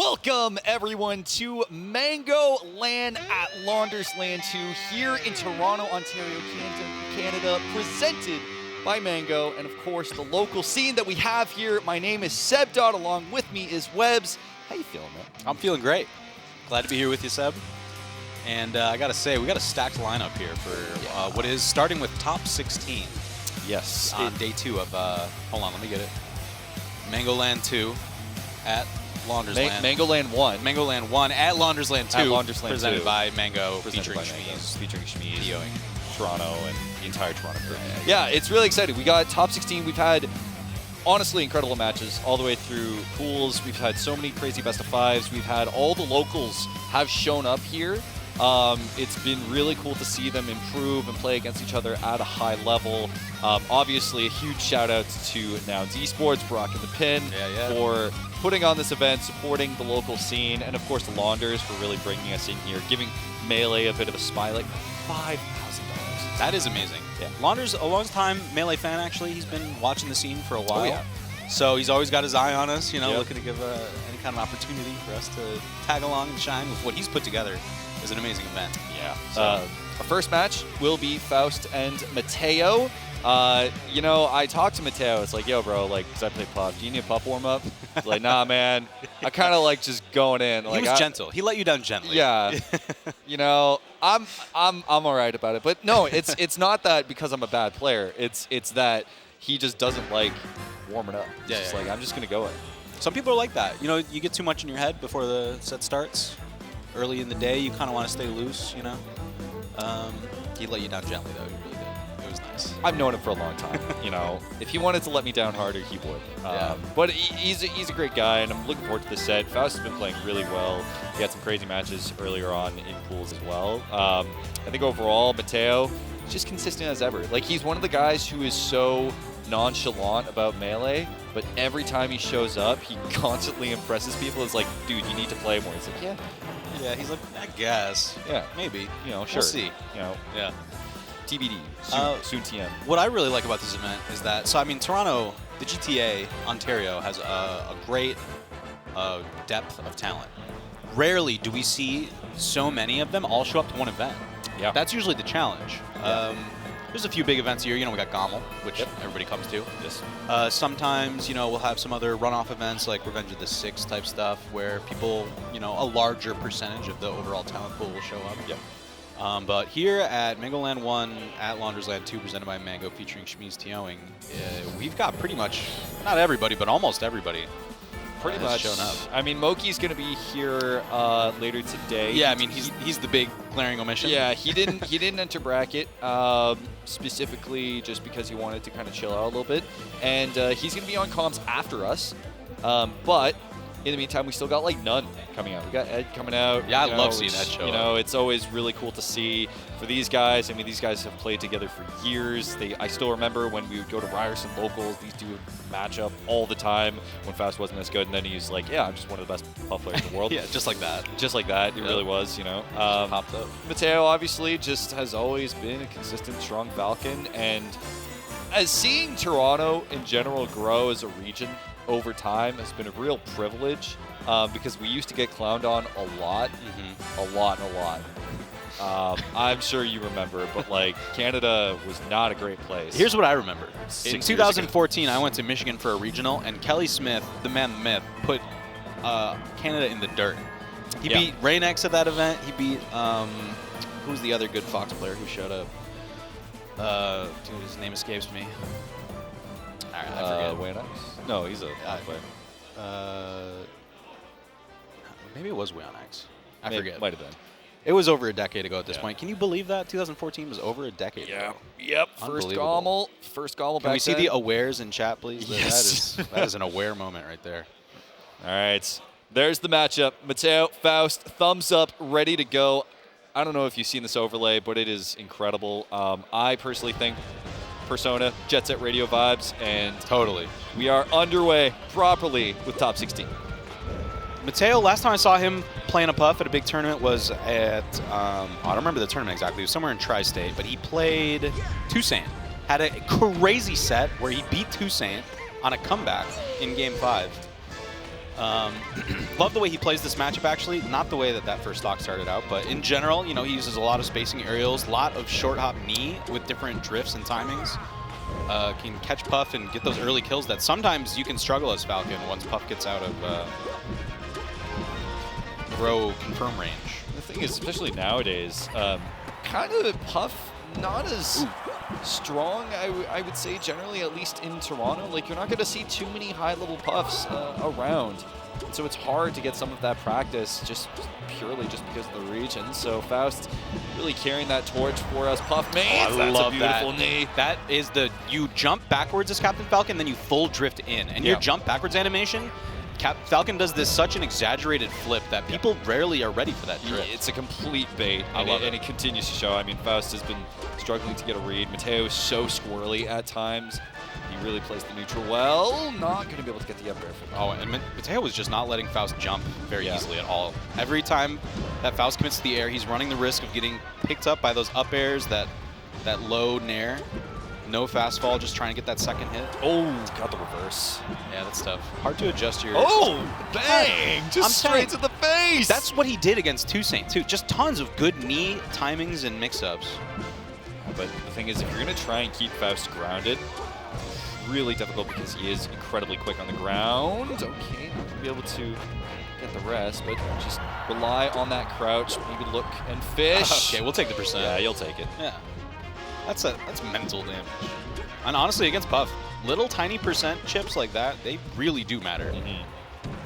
Welcome, everyone, to Mang0 LAN at Launders LAN 2 here in Toronto, Ontario, Canada, presented by Mang0, and of course, the local scene that we have here. My name is Seb Dodd, along with me is Webbs. How you feeling, man? I'm feeling great. Glad to be here with you, Seb. And I gotta say, we got a stacked lineup here for what is starting with top 16. Yes. On day 2 of, hold on, let me get it. Mang0 LAN 2 at Launders LAN. Mang0 LAN 1. Mang0 LAN 1 at Launders LAN 2. At Launders LAN 2. Presented by Mang0, featuring Shmeez, Theoing. Toronto, and the entire Toronto crew. Yeah, it's really exciting. We got top 16. We've had, honestly, incredible matches all the way through pools. We've had so many crazy best of fives. We've had all the locals have shown up here. It's been really cool to see them improve and play against each other at a high level. Obviously, a huge shout out to Nouns Esports, Brock and the Pin, for putting on this event, supporting the local scene, and of course the Launders for really bringing us in here, giving Melee a bit of a spy, like $5,000. That is amazing. Yeah. Launders, a long time Melee fan, actually. He's been watching the scene for a while. Oh, yeah. So he's always got his eye on us, you know, looking to give any kind of opportunity for us to tag along and shine with what he's put together. Is an amazing event. Yeah. So our first match will be Faust and Matteo. You know, I talked to Matteo. It's like, yo, bro, like, because I play pup. Do you need a pup warm up? He's like, nah, man. I kind of like just going in. Like, he was gentle. He let you down gently. Yeah. You know, I'm all right about it. But no, it's not that because I'm a bad player. It's that he just doesn't like warming up. It's just like, I'm just gonna go in. Some people are like that. You know, you get too much in your head before the set starts. Early in the day, you kind of want to stay loose, you know. He let you down gently, though. He really did. It was nice. I've known him for a long time. You know, if he wanted to let me down harder, he would. But he's a great guy, and I'm looking forward to the set. Faust has been playing really well. He had some crazy matches earlier on in pools as well. I think overall, Matteo is just consistent as ever. Like, he's one of the guys who is so nonchalant about Melee, but every time he shows up, he constantly impresses people. It's like, dude, you need to play more. He's like, yeah. Yeah, he's like, I guess. Yeah. Maybe. You know, sure. We'll see. You know, yeah. TBD. Soon TM. What I really like about this event is that, so I mean, Toronto, the GTA, Ontario, has a great depth of talent. Rarely do we see so many of them all show up to one event. Yeah. That's usually the challenge. There's a few big events here. You know, we got GOML, which everybody comes to. Yes. Sometimes, you know, we'll have some other runoff events like Revenge of the Six type stuff where people, you know, a larger percentage of the overall talent pool will show up. Yep. But here at Mang0 LAN 1 at Launders LAN 2, presented by Mang0, featuring Shmeez Theoing, we've got pretty much, not everybody, but almost everybody. Pretty much shown up. I mean, Moki's going to be here later today. Yeah, I mean, he's the big glaring omission. Yeah, he didn't enter bracket specifically just because he wanted to kind of chill out a little bit, and he's going to be on comms after us. But in the meantime, we still got like None coming out. We got Ed coming out. Yeah, I love seeing Ed show up. You know, it's always really cool to see for these guys. I mean, these guys have played together for years. I still remember when we would go to Ryerson Locals, these two would match up all the time when Faust wasn't as good, and then he's like, yeah, I'm just one of the best puff players in the world. Yeah, just like that. Just like that. It really was, you know. Popped up. Matteo obviously just has always been a consistent, strong Falcon, and as seeing Toronto in general grow as a region over time has been a real privilege because we used to get clowned on a lot. I'm sure you remember, but like Canada was not a great place. Here's what I remember. In 2014, I went to Michigan for a regional, and Kelly Smith, the man, the myth, put Canada in the dirt. He beat Raynex at that event. He beat, who's the other good Fox player who showed up? Dude, his name escapes me. All right, I forget. Waynex? No, he's a Fox player. Maybe it was Waynex. I forget. Might have been. It was over a decade ago at this point. Can you believe that? 2014 was over a decade ago. Yep. First GOML back then. Can we see the awares in chat, please? Yes. That is an aware moment right there. All right. There's the matchup. Matteo, Faust, thumbs up, ready to go. I don't know if you've seen this overlay, but it is incredible. I personally think Persona, Jet Set Radio vibes, and totally. We are underway properly with top 16. Matteo, last time I saw him playing a puff at a big tournament was at, I don't remember the tournament exactly, it was somewhere in Tri-State, but he played Toussaint. Had a crazy set where he beat Toussaint on a comeback in Game 5. Love the way he plays this matchup, actually. Not the way that that first stock started out, but in general, you know, he uses a lot of spacing aerials, a lot of short hop knee with different drifts and timings. Can catch Puff and get those early kills that sometimes you can struggle as Falcon once Puff gets out of throw confirm range. The thing is, especially nowadays, kind of Puff not as strong, I would say, generally, at least in Toronto. Like, you're not going to see too many high-level Puffs around. So it's hard to get some of that practice just purely just because of the region. So Faust really carrying that torch for us. Puff mains, I that's love a beautiful knee. That is the, you jump backwards as Captain Falcon, then you full drift in. And your jump backwards animation, Falcon does this such an exaggerated flip that people rarely are ready for that drift. It's a complete bait, I love it. And it continues to show. I mean, Faust has been struggling to get a read. Matteo is so squirrely at times. He really plays the neutral well. Not going to be able to get the up air for that. Oh, and Matteo was just not letting Faust jump very easily at all. Every time that Faust commits to the air, he's running the risk of getting picked up by those up airs, that low nair. No fast fall, just trying to get that second hit. Oh, got the reverse. Yeah, that's tough. Hard to adjust your... Oh, bang! Just straight to the face! That's what he did against Toussaint, too. Just tons of good knee timings and mix-ups. But the thing is, if you're going to try and keep Faust grounded, really difficult because he is incredibly quick on the ground. Okay, not going to be able to get the rest, but just rely on that crouch, maybe look and fish. Okay, we'll take the percent. Yeah, you'll take it. Yeah. That's mental damage. And honestly, against Puff, little tiny percent chips like that, they really do matter.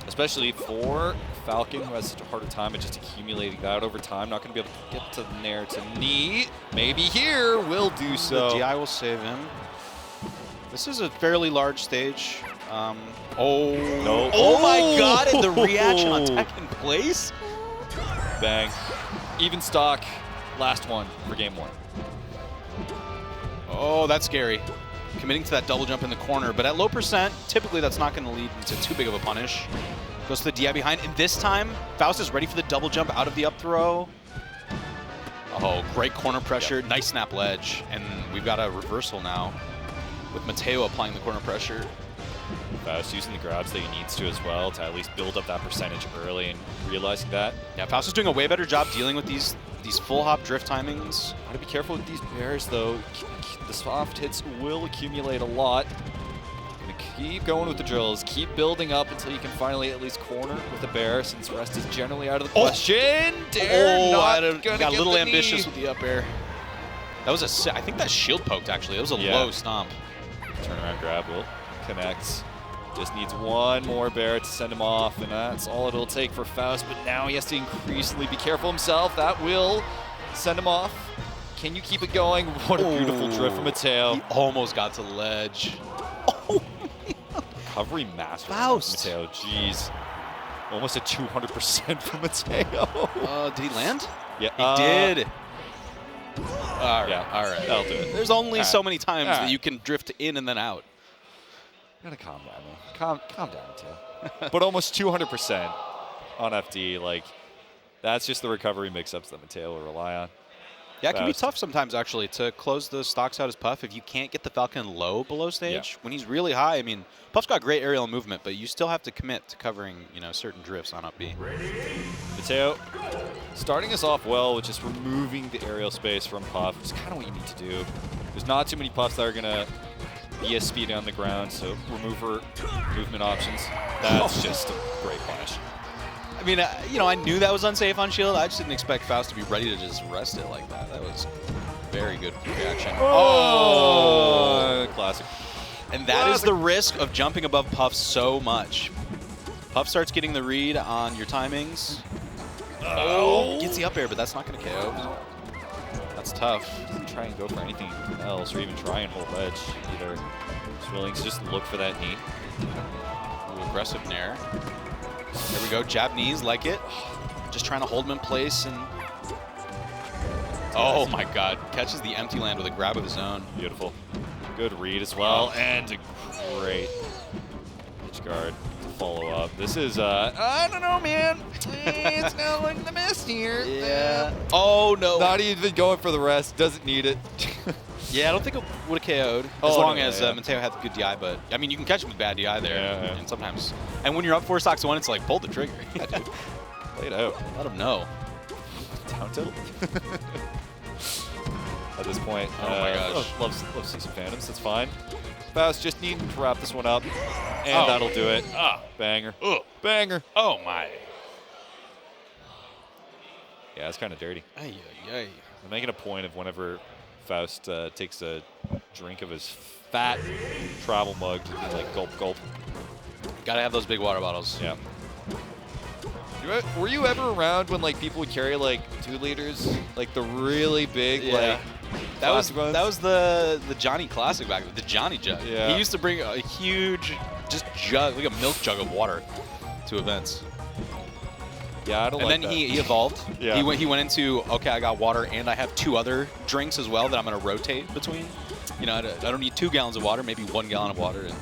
Especially for Falcon, who has such a harder time at just accumulating that over time. Not going to be able to get to the nair to knee. Maybe here will do so. The DI will save him. This is a fairly large stage. Oh my god, and the reaction on tech in place? Bang. Even stock, last one for game one. Oh, that's scary. Committing to that double jump in the corner, but at low percent, typically that's not going to lead into too big of a punish. Goes to the DI behind, and this time, Faust is ready for the double jump out of the up throw. Oh, great corner pressure, nice snap ledge, and we've got a reversal now with Matteo applying the corner pressure. Faust using the grabs that he needs to as well to at least build up that percentage early and realizing that. Yeah, Faust is doing a way better job dealing with these full hop drift timings. Gotta be careful with these bears though. The soft hits will accumulate a lot. Gonna keep going with the drills, keep building up until you can finally at least corner with the bear, since rest is generally out of the question. Got a little ambitious with the up air. That was I think that shield poked actually. That was a low stomp. Turnaround grab will connect. Just needs one more bear to send him off, and that's all it'll take for Faust. But now he has to increasingly be careful himself. That will send him off. Can you keep it going? What a beautiful drift from Matteo. He almost got to the ledge. Oh, recovery master Faust. Matteo. Jeez. Almost a 200% from Matteo. Did he land? Yeah. He did. All right. Yeah, all right. That'll do it. There's only so many times that you can drift in and then out. You gotta calm down, man. Calm down, Matteo. But almost 200% on FD. Like, that's just the recovery mix-ups that Matteo will rely on. Yeah, it can be tough sometimes, actually, to close the stocks out as Puff if you can't get the Falcon low below stage. When he's really high, I mean, Puff's got great aerial movement, but you still have to commit to covering, you know, certain drifts on up B. Matteo starting us off well with just removing the aerial space from Puff. It's kind of what you need to do. There's not too many Puffs that are going to be as speedy on the ground, so remove her movement options. That's just a great punish. I mean, you know, I knew that was unsafe on shield. I just didn't expect Faust to be ready to just rest it like that. That was very good reaction. Classic. And that is the risk of jumping above Puff so much. Puff starts getting the read on your timings. Gets the up air, but that's not going to KO. That's tough. Doesn't try and go for anything else or even try and hold edge either. Just willing to just look for that knee. Ooh, aggressive nair. There we go, jab knees, like it. Just trying to hold him in place and... Oh my god, catches the empty land with a grab of his own. Beautiful. Good read as well, and a great edge guard to follow up. This is, I don't know, man. It's not like the best here. Yeah. Oh no. Not even going for the rest, doesn't need it. Yeah, I don't think it would have KO'd as long as Matteo had the good DI, but I mean, you can catch him with bad DI there, and sometimes. And when you're up 4 stocks to 1, it's like, pull the trigger. Yeah, dude. Play it out. Let him know. Down tilt. At this point. Oh my gosh. Love to see some Phantoms. That's fine. Faust just needing to wrap this one up, and that'll do it. Banger. Banger. Oh my. Yeah, it's kind of dirty. Ay, ay, ay. I'm making a point of whenever Faust takes a drink of his fat travel mug to be like gulp gulp. Gotta have those big water bottles. Yeah. Were you ever around when like people would carry like 2 liters, like the really big like? That was the Johnny Classic back then, the Johnny jug. Yeah. He used to bring a huge just jug, like a milk jug of water, to events. Yeah, I don't like that. And then he evolved. Yeah. He went into, okay, I got water and I have 2 other drinks as well that I'm going to rotate between. You know, I don't need 2 gallons of water, maybe 1 gallon of water and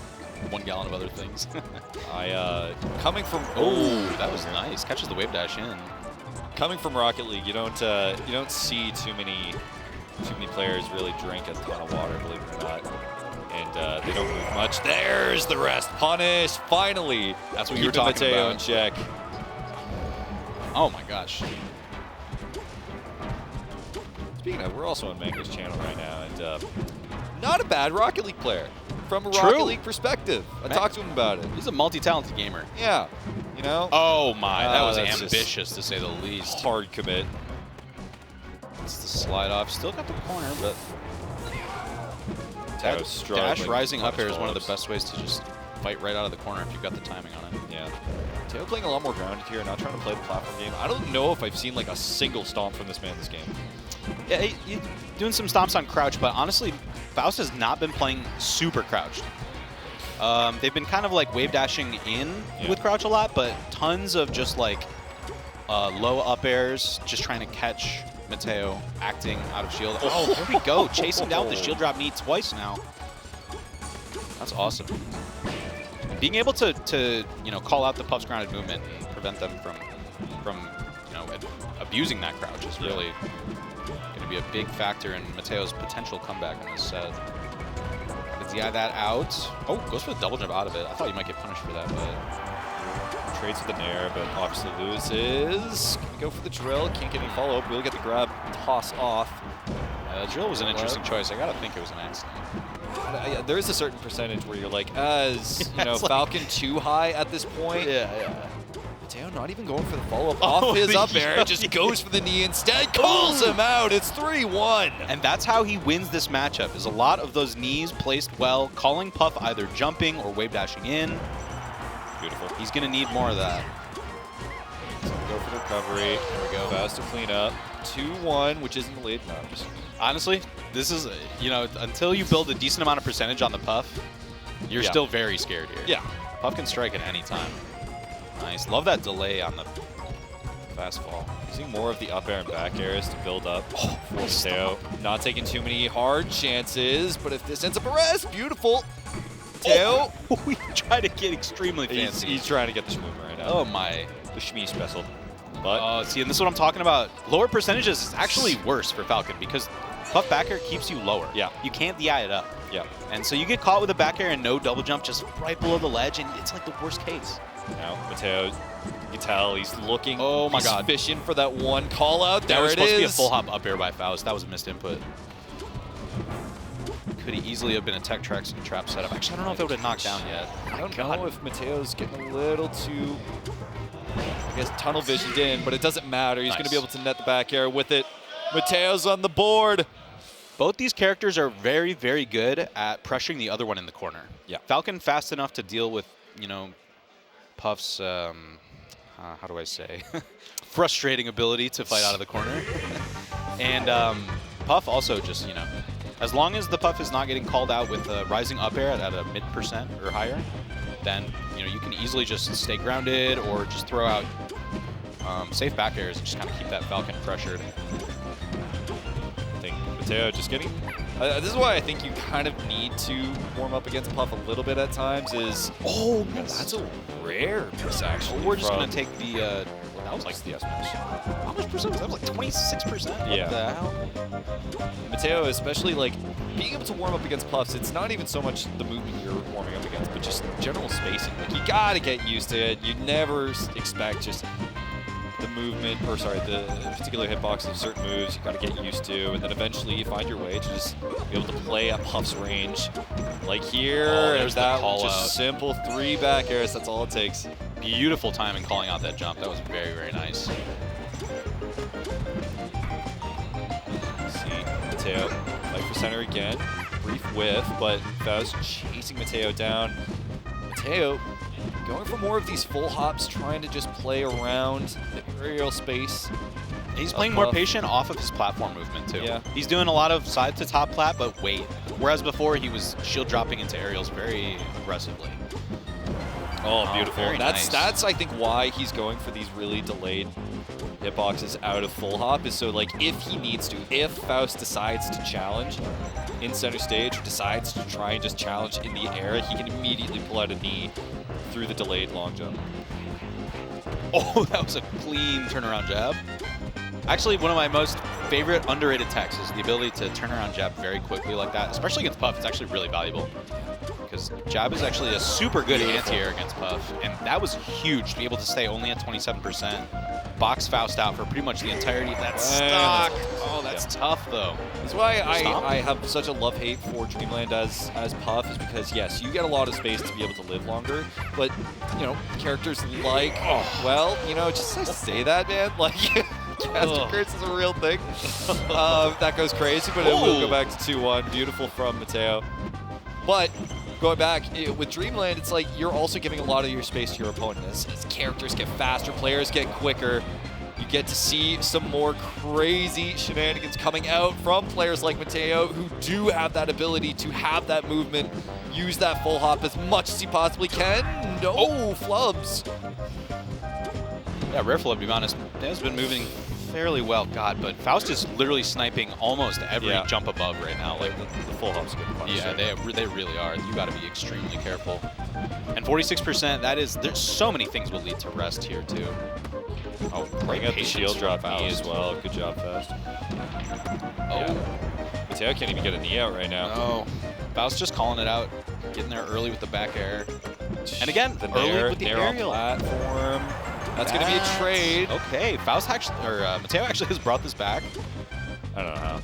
1 gallon of other things. Coming from that was nice. Catches the wave dash in. Coming from Rocket League, you don't see too many players really drink a ton of water, believe it or not. And they don't move much. There's the rest. Punish, finally. That's what you were talking Matteo about. in check. Oh my gosh. Speaking of, we're also on Mang0's channel right now, and not a bad Rocket League player from a True. Rocket League perspective. I talked to him about it. He's a multi-talented gamer. Yeah, you know. Oh my, that was that's ambitious to say the least. Hard commit. It's the slide off. Still got the corner, but That dash rising up air is one of the best ways to just fight right out of the corner if you've got the timing on it. Yeah. Matteo playing a lot more grounded here, not trying to play the platform game. I don't know if I've seen like a single stomp from this man this game. Yeah, he's doing some stomps on crouch, but honestly, Faust has not been playing super crouched. They've been kind of like wave dashing in with crouch a lot, but tons of just like low up airs, just trying to catch Matteo acting out of shield. Oh, there we go. Chasing down with the shield drop knee twice now. That's awesome. Being able to call out the Puff's grounded movement and prevent them from abusing that crouch is really going to be a big factor in Matteo's potential comeback in this set. Gonna DI that out. Oh, goes for the double jump out of it. I thought you might get punished for that, but trades with the nair, but obviously loses. Gonna go for the drill. Can't get any follow up. We'll get the grab, toss off. Drill was an interesting choice. I gotta think it was an accident. There is a certain percentage where you're like, as you know, Falcon too high at this point. Yeah. Matteo not even going for the follow-up off his up air, just goes for the knee instead, calls him out. It's 3-1. And that's how he wins this matchup, is a lot of those knees placed well, calling Puff either jumping or wave dashing in. Beautiful. He's going to need more of that. Go for the recovery. There we go. Fast to clean up. 2-1, which isn't the lead. No, just honestly, this is, until you build a decent amount of percentage on the Puff, you're still very scared here. Yeah. Puff can strike at any time. Nice. Love that delay on the fast fall. Using more of the up air and back airs to build up for Matteo. Not taking too many hard chances, but if this ends up a rest, beautiful. Matteo. We try to get extremely fancy. He's trying to get the shmoo right now. Oh my. The shmee special. But see, and this is what I'm talking about. Lower percentages is actually worse for Falcon because Puff back air keeps you lower. Yeah. You can't DI it up. Yeah. And so you get caught with a back air and no double jump just right below the ledge, and it's like the worst case. Now, Matteo, you can tell he's looking. Oh my God. He's fishing for that one call out. There it is. That was supposed to be a full hop up air by Faust. That was a missed input. Could he easily have been a tech tracks and trap setup? Actually, I don't know if it would have knocked down yet. I don't know if Matteo's getting a little too, I guess, tunnel visioned in, but it doesn't matter. He's going to be able to net the back air with it. Matteo's on the board. Both these characters are very, very good at pressuring the other one in the corner. Yeah. Falcon fast enough to deal with, Puff's, how do I say, frustrating ability to fight out of the corner. And Puff also just, as long as the Puff is not getting called out with a rising up air at a mid% or higher, then, you can easily just stay grounded or just throw out safe back airs and just kind of keep that Falcon pressured. I think Matteo just getting... this is why I think you kind of need to warm up against Puff a little bit at times is... Oh, man, that's a rare miss, actually. We're just going to take the... that was like the S smash. How much percent was that? That was like 26%? Yeah. What the hell? Matteo, especially like being able to warm up against Puffs, it's not even so much the movement you're warming up against, but just general spacing. Like, you gotta get used to it. You never expect just the movement, or sorry, the particular hitbox of certain moves you gotta get used to, and then eventually you find your way to just be able to play at Puff's range. Like here, there's that the call just out. simple 3 back airs, that's all it takes. Beautiful timing calling out that jump. That was very, very nice. See Matteo fight for center again. Brief whiff, but Faust chasing Matteo down. Matteo going for more of these full hops, trying to just play around the aerial space. He's playing more patient off of his platform movement, too. Yeah. He's doing a lot of side to top plat, but wait. Whereas before, he was shield dropping into aerials very aggressively. Oh, beautiful. Very nice. That's I think why he's going for these really delayed hitboxes out of full hop, is so like if he needs to, if Faust decides to challenge in center stage, or decides to try and just challenge in the air, he can immediately pull out a knee through the delayed long jump. Oh, that was a clean turnaround jab. Actually, one of my most favorite underrated techs is the ability to turn around jab very quickly like that, especially against Puff. It's actually really valuable because jab is actually a super good anti-air against Puff, and that was huge to be able to stay only at 27%. Box Faust out for pretty much the entirety of that stock. Oh, that's tough, though. That's why I have such a love-hate for Dreamland as Puff, is because, yes, you get a lot of space to be able to live longer, but, you know, characters like, well, you know, just say that, man. Like, Caster Curse is a real thing. That goes crazy, but it will go back to 2-1. Beautiful from Matteo. But going back, with Dreamland, it's like you're also giving a lot of your space to your opponent. As characters get faster, players get quicker, you get to see some more crazy shenanigans coming out from players like Matteo, who do have that ability to have that movement, use that full hop as much as he possibly can. No, flubs. Yeah, rare flub, to be honest. Mateo's been moving fairly well, God, but Faust is literally sniping almost every jump above right now. Like the full hop's good punch. Yeah, they really are. You got to be extremely careful. And 46%, that is, there's so many things will lead to rest here too. Oh, bring up the shield drop knee as well. Good job, Faust. Matteo can't even get a knee out right now. No, Faust just calling it out, getting there early with the back air. And again, the early with the nair aerial platform. That's going to be a trade. Okay, Faust actually, or Matteo actually has brought this back. I don't know how.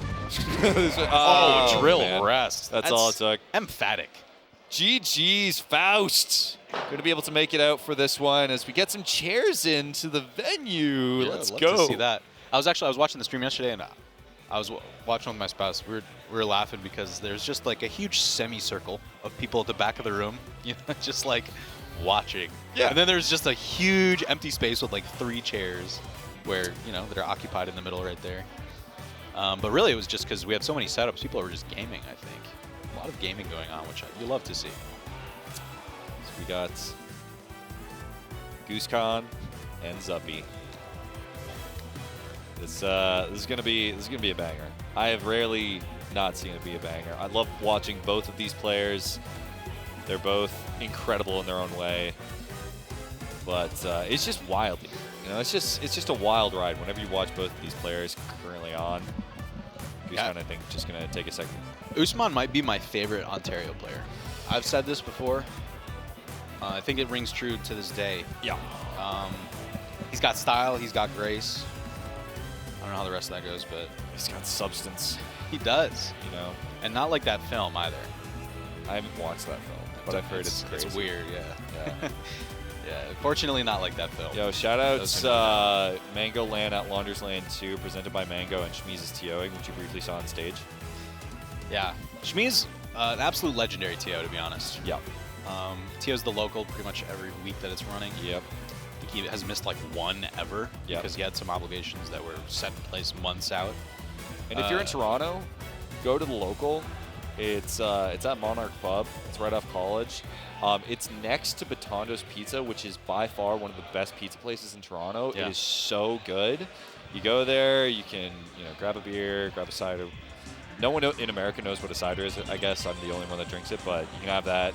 Drill rest. That's all it took. Emphatic. GG's, Faust. Going to be able to make it out for this one as we get some chairs into the venue. Yeah, Let's I'd go. love to see that. I was watching the stream yesterday, and I was watching with my spouse. We were laughing because there's just like a huge semicircle of people at the back of the room, you know, just like watching. Yeah. And then there's just a huge empty space with like 3 chairs where, you know, that are occupied in the middle right there. But really it was just because we had so many setups. People were just gaming, I think. A lot of gaming going on, which you love to see. So we got Goosekhan and Zuppy. This is gonna be a banger. I have rarely not seen it be a banger. I love watching both of these players. They're both incredible in their own way, but it's just wild. You know, it's just a wild ride whenever you watch both of these players currently on. Goosekhan, I think, just gonna take a second. Usman might be my favorite Ontario player. I've said this before. I think it rings true to this day. Yeah. He's got style. He's got grace. I don't know how the rest of that goes, but He's got substance. he does. You know, And not like that film either. I haven't watched that film, but I've heard it's crazy. It's weird, yeah. Yeah. Yeah, fortunately not like that film. Yo, shout outs Mang0 LAN at Launders LAN 2, presented by Mang0 and Shmeez's TOing, which you briefly saw on stage. Yeah, Shmeez, an absolute legendary TO, to be honest. Yep. TO's the local pretty much every week that it's running. Yep. I think he has missed like one ever because he had some obligations that were set in place months out. And if you're in Toronto, go to the local. It's at Monarch Pub. It's right off College. It's next to Batondo's Pizza, which is by far one of the best pizza places in Toronto. Yeah. It is so good. You go there, you can grab a beer, grab a cider. No one in America knows what a cider is. I guess I'm the only one that drinks it, but you can have that.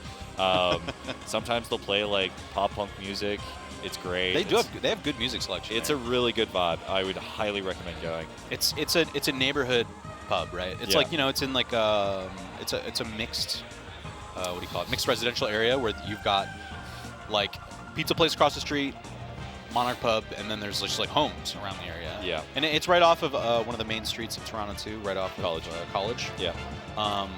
Sometimes they'll play like pop punk music. It's great. They have good music selection. It's a really good vibe. I would highly recommend going. It's a neighborhood pub, right? It's Yeah. like, you know, it's in like it's a mixed what do you call it? Mixed residential area where you've got like pizza place across the street, Monarch pub, and then there's just like homes around the area. Yeah. And it's right off of one of the main streets of Toronto too, right off College. of College. Yeah.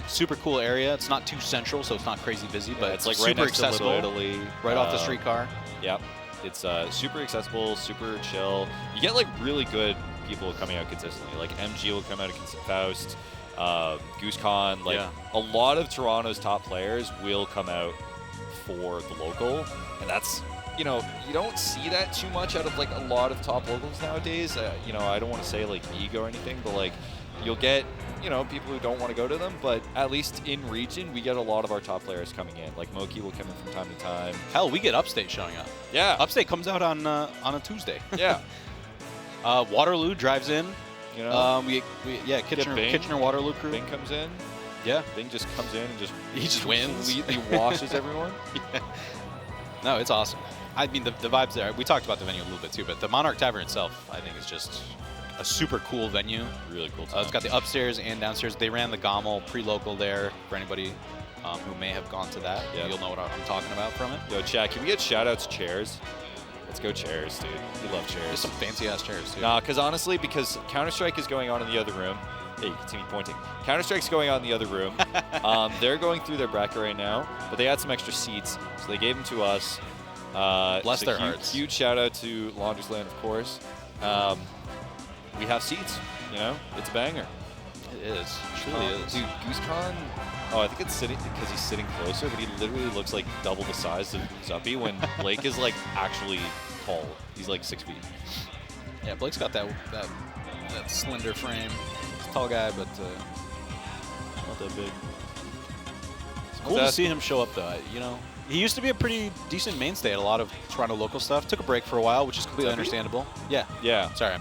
Super cool area. It's not too central, so it's not crazy busy, but it's like super right next accessible. to Little Italy. Right off the streetcar. Yep. It's super accessible, super chill. You get like really good people coming out consistently. Like MG will come out against Faust, Goosekhan. Like a lot of Toronto's top players will come out for the local, and that's, you know, you don't see that too much out of like a lot of top locals nowadays. You know, I don't want to say like ego or anything, but like you'll get, you know, people who don't want to go to them, but at least in region, we get a lot of our top players coming in. Like Moki will come in from time to time. Hell, we get Upstate showing up. Yeah. Upstate comes out on a Tuesday. Yeah. Waterloo drives in. You know, Kitchener Waterloo crew. Bing comes in. Yeah. Bing just comes in and he just wins. Completely washes everyone. Yeah. No, it's awesome. I mean, the vibes there. We talked about the venue a little bit too, but the Monarch Tavern itself, I think, is just a super cool venue. Really cool. It's got the upstairs and downstairs. They ran the GOML pre-local there for anybody who may have gone to that. Yeah. You'll know what I'm talking about from it. Yo, chat, can we get shout-outs chairs? Let's go chairs, dude. We love chairs. There's some fancy-ass chairs, too. Nah, because honestly, because Counter-Strike is going on in the other room. Hey, continue pointing. Counter-Strike's going on in the other room. They're going through their bracket right now, but they had some extra seats, so they gave them to us. Bless their hearts. Huge shout-out to Launders LAN, of course. We have seats, you know? It's a banger. It is. It truly is. Dude, Goosekhan, I think it's sitting because he's sitting closer, but he literally looks like double the size of Zuppy when Blake is like actually tall. He's like 6 feet. Yeah, Blake's got that slender frame. He's a tall guy, but Not that big. it's cool to see him show up, though. You know, he used to be a pretty decent mainstay at a lot of Toronto local stuff. Took a break for a while, which is completely understandable. Yeah. Yeah. Sorry,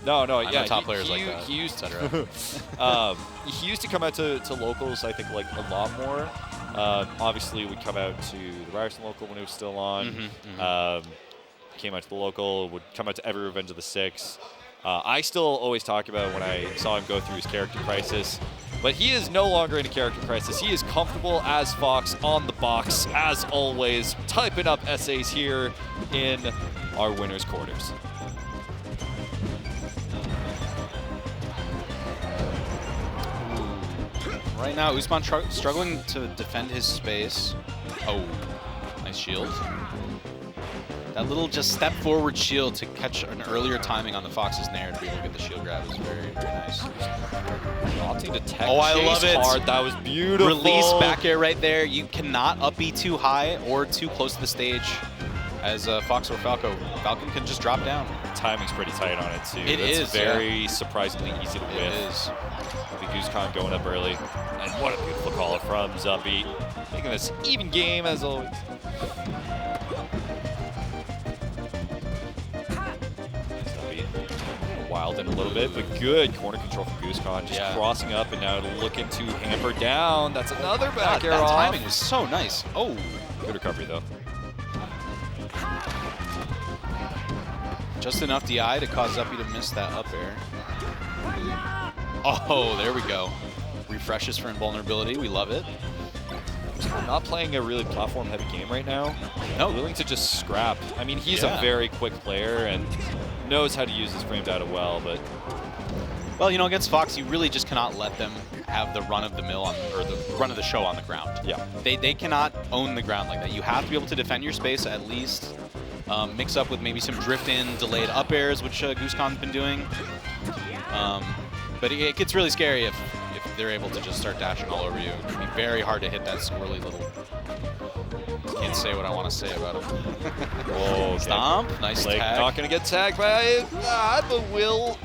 No, I yeah. know top players like that, He used, etc. he used to come out to locals, I think, like a lot more. Obviously, would come out to the Ryerson local when it was still on. Came out to the local, would come out to every Revenge of the Six. I still always talk about when I saw him go through his character crisis. But he is no longer in a character crisis. He is comfortable as Fox on the box, as always, typing up essays here in our winner's quarters. Right now, Usman struggling to defend his space. Oh, nice shield. That little just step forward shield to catch an earlier timing on the Fox's Nair to be able to get the shield grab is very, very nice. Opting to tech Oh, I chase love it. hard. That was beautiful. Release back air right there. You cannot up B too high or too close to the stage as Fox or Falco. Falcon can just drop down. Timing's pretty tight on it, too. It That's is, very surprisingly easy to whiff. It is. The Goosekhan going up early. And what a beautiful call from Zuppy. Making this even game, as always. Wild in a little bit, but good corner control from Goosekhan. Just crossing up and now looking to hamper down. That's another back air that off. timing was so nice. Oh. Good recovery, though. Just enough DI to cause Zuppy to miss that up air. Oh, there we go. Refreshes for invulnerability. We love it. Not playing a really platform-heavy game right now. No. Willing to just scrap. I mean, he's a very quick player and knows how to use his frame data well, but... Well, you know, against Fox, you really just cannot let them have the run of the mill on, or the run of the show on the ground. Yeah. They cannot own the ground like that. You have to be able to defend your space at least. Mix up with maybe some drift-in, delayed up airs, which Goosekhan's been doing. But it gets really scary if they're able to just start dashing all over you. It can be very hard to hit that squirrely little... Can't say what I want to say about him. Oh, Stomp. Nice Blake tag. not going to get tagged by that, but will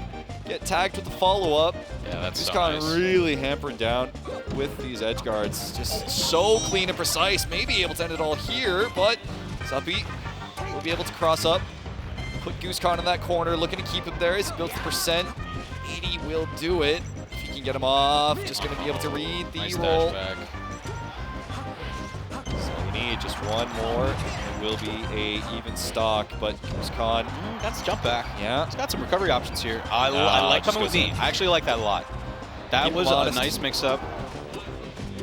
get tagged with the follow-up. Yeah, that's so Goosekhan nice. really hampering down with these edge guards. Just so clean and precise. Maybe able to end it all here, but Zuppy will be able to cross up. Put Goosekhan in that corner, looking to keep him there. He's built the percent. 80 will do it. If he can get him off, just going to be able to read the Nice roll. dash back. So we need just one more. It will be a even stock, but Goosekhan, That's jump back. yeah. He's got some recovery options here. I Nah, like just coming with goes D. in. I actually like that a lot. That was a nice mix-up.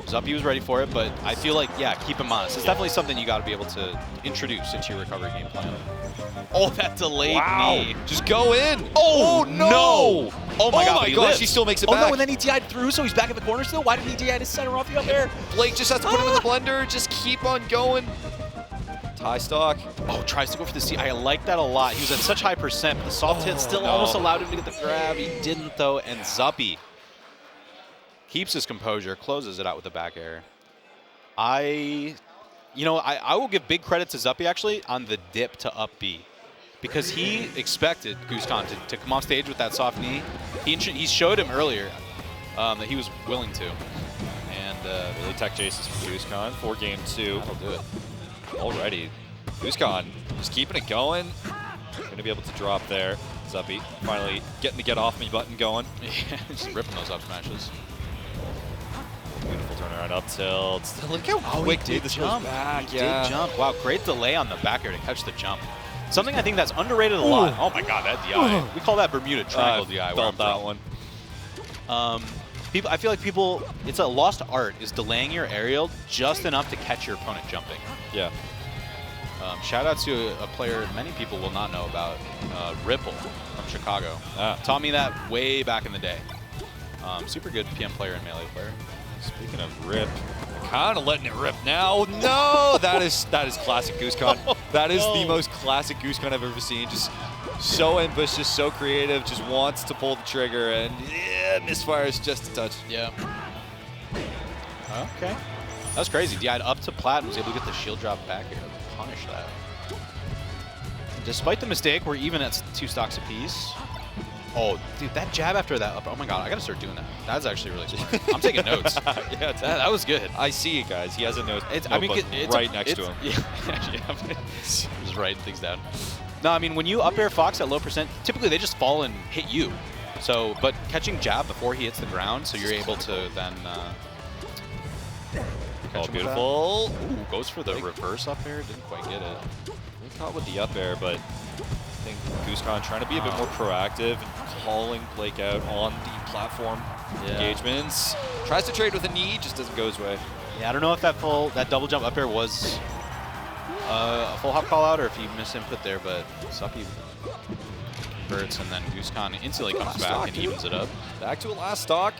Zuppy was ready for it, but I feel like, yeah, keep him honest. It's definitely something you got to be able to introduce into your recovery game plan. Oh, that delayed knee. Just go in. Oh, no. Oh, my God, gosh, he still makes it back. Oh, no, and then he DI'd through, so he's back in the corner still? Why didn't he DI to center off the up air? Blake just has to put him in the blender. Just keep on going. Tie stock. Oh, tries to go for the C. I like that a lot. He was at such high percent, but the soft hit still almost allowed him to get the grab. He didn't, though, and Zuppy keeps his composure, closes it out with the back air. I will give big credit to Zuppy, actually, on the dip to up B, because he expected Goosekhan to come off stage with that soft knee. He showed him earlier that he was willing to. And really tech chases from Goosekhan for game 2. That'll do it. Already. Goosekhan just keeping it going. Going to be able to drop there. Zuppy finally getting the get off me button going. Yeah, just ripping those up smashes. Beautiful turnaround up tilt. Look how quickly this goes back. He did jump. Wow, great delay on the back air to catch the jump. Something I think that's underrated a lot. Oh my God, that DI. We call that Bermuda Triangle DI. Felt that one. I feel like it's a lost art, is delaying your aerial just enough to catch your opponent jumping. Yeah. Shout out to a player many people will not know about, Ripple from Chicago. Taught me that way back in the day. Super good PM player and melee player. Speaking of rip, kind of letting it rip now. No, that is classic Goosekhan. That is the most classic Goosekhan I've ever seen. Just so ambitious, so creative, just wants to pull the trigger, and misfires just a touch. Yeah. Okay. That was crazy. DI'd up to plat and was able to get the shield drop back here to punish that. Despite the mistake, we're even at 2 stocks apiece. Oh, dude, that jab after that up. Oh my God, I gotta start doing that. That's actually really smart. I'm taking notes. Yeah, that was good. I see it, guys. He has a note. It's right next to him. Yeah, just writing things down. No, I mean, when you up air Fox at low percent, typically they just fall and hit you. So, but catching jab before he hits the ground, so you're able to then. Oh, beautiful. Ooh, goes for the reverse up air. Didn't quite get it. He caught with the up air, but I think Goosekhan trying to be a bit more proactive and calling Blake out on the platform engagements. Tries to trade with a knee, just doesn't go his way. Yeah, I don't know if that double jump up air was a full hop call out or if he misinput there, but Zuppy converts and then Goosekhan instantly comes back and evens it up. Back to a last stock.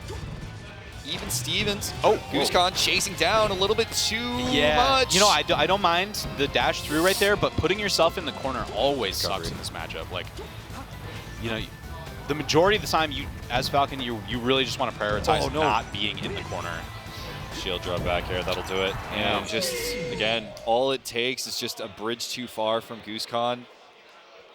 Even Stevens. Oh, Goosekhan chasing down a little bit too much. You know, I don't mind the dash through right there, but putting yourself in the corner always sucks in this matchup. Like, you know, the majority of the time, as Falcon, you really just want to prioritize not being in the corner. Shield drop back here, that'll do it. And just, again, all it takes is just a bridge too far from Goosekhan.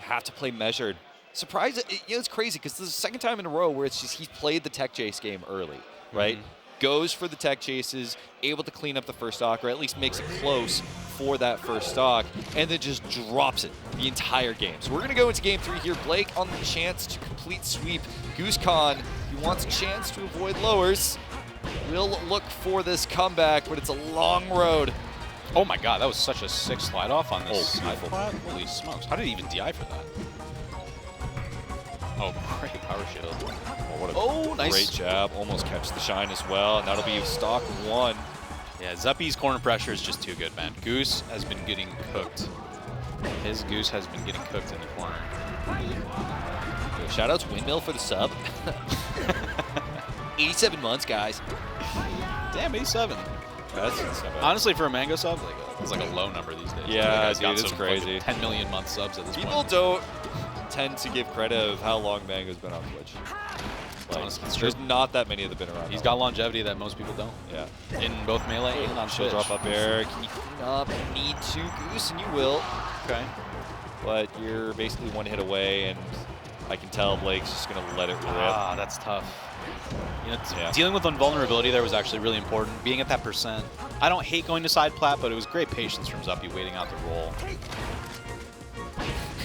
Have to play measured. Surprise, it's crazy because this is the second time in a row where it's just he's played the tech chase game early. Right? Goes for the tech chases, able to clean up the first stock, or at least makes it close for that first stock, and then just drops it the entire game. So we're going to go into game 3 here. Blake on the chance to complete sweep. Goosekhan, he wants a chance to avoid lowers. Will look for this comeback, but it's a long road. Oh my God, that was such a sick slide off on this. Holy smokes. How did he even DI for that? Oh, great power shield. Oh, what a great jab. Almost catch the shine as well, and that'll be stock 1. Yeah, Zuppy's corner pressure is just too good, man. Goose has been getting cooked. His Goose has been getting cooked in the corner. Shout out to Windmill for the sub. 87 months, guys. Damn, 87. That's honestly, for a Mang0 sub, it's like a low number these days. Yeah, dude, it's crazy. 10 million month subs at this point. People don't tend to give credit of how long Mang0's been on Twitch. Like, there's not that many that have been around. He's got longevity that most people don't. Yeah. In both melee and on Twitch. Drop up air. Can you clean up? Need to Goose, and you will. Okay. But you're basically one hit away, and I can tell Blake's just going to let it rip. Ah, that's tough. You know, dealing with invulnerability there was actually really important. Being at that percent. I don't hate going to side plat, but it was great patience from Zuppy waiting out the roll.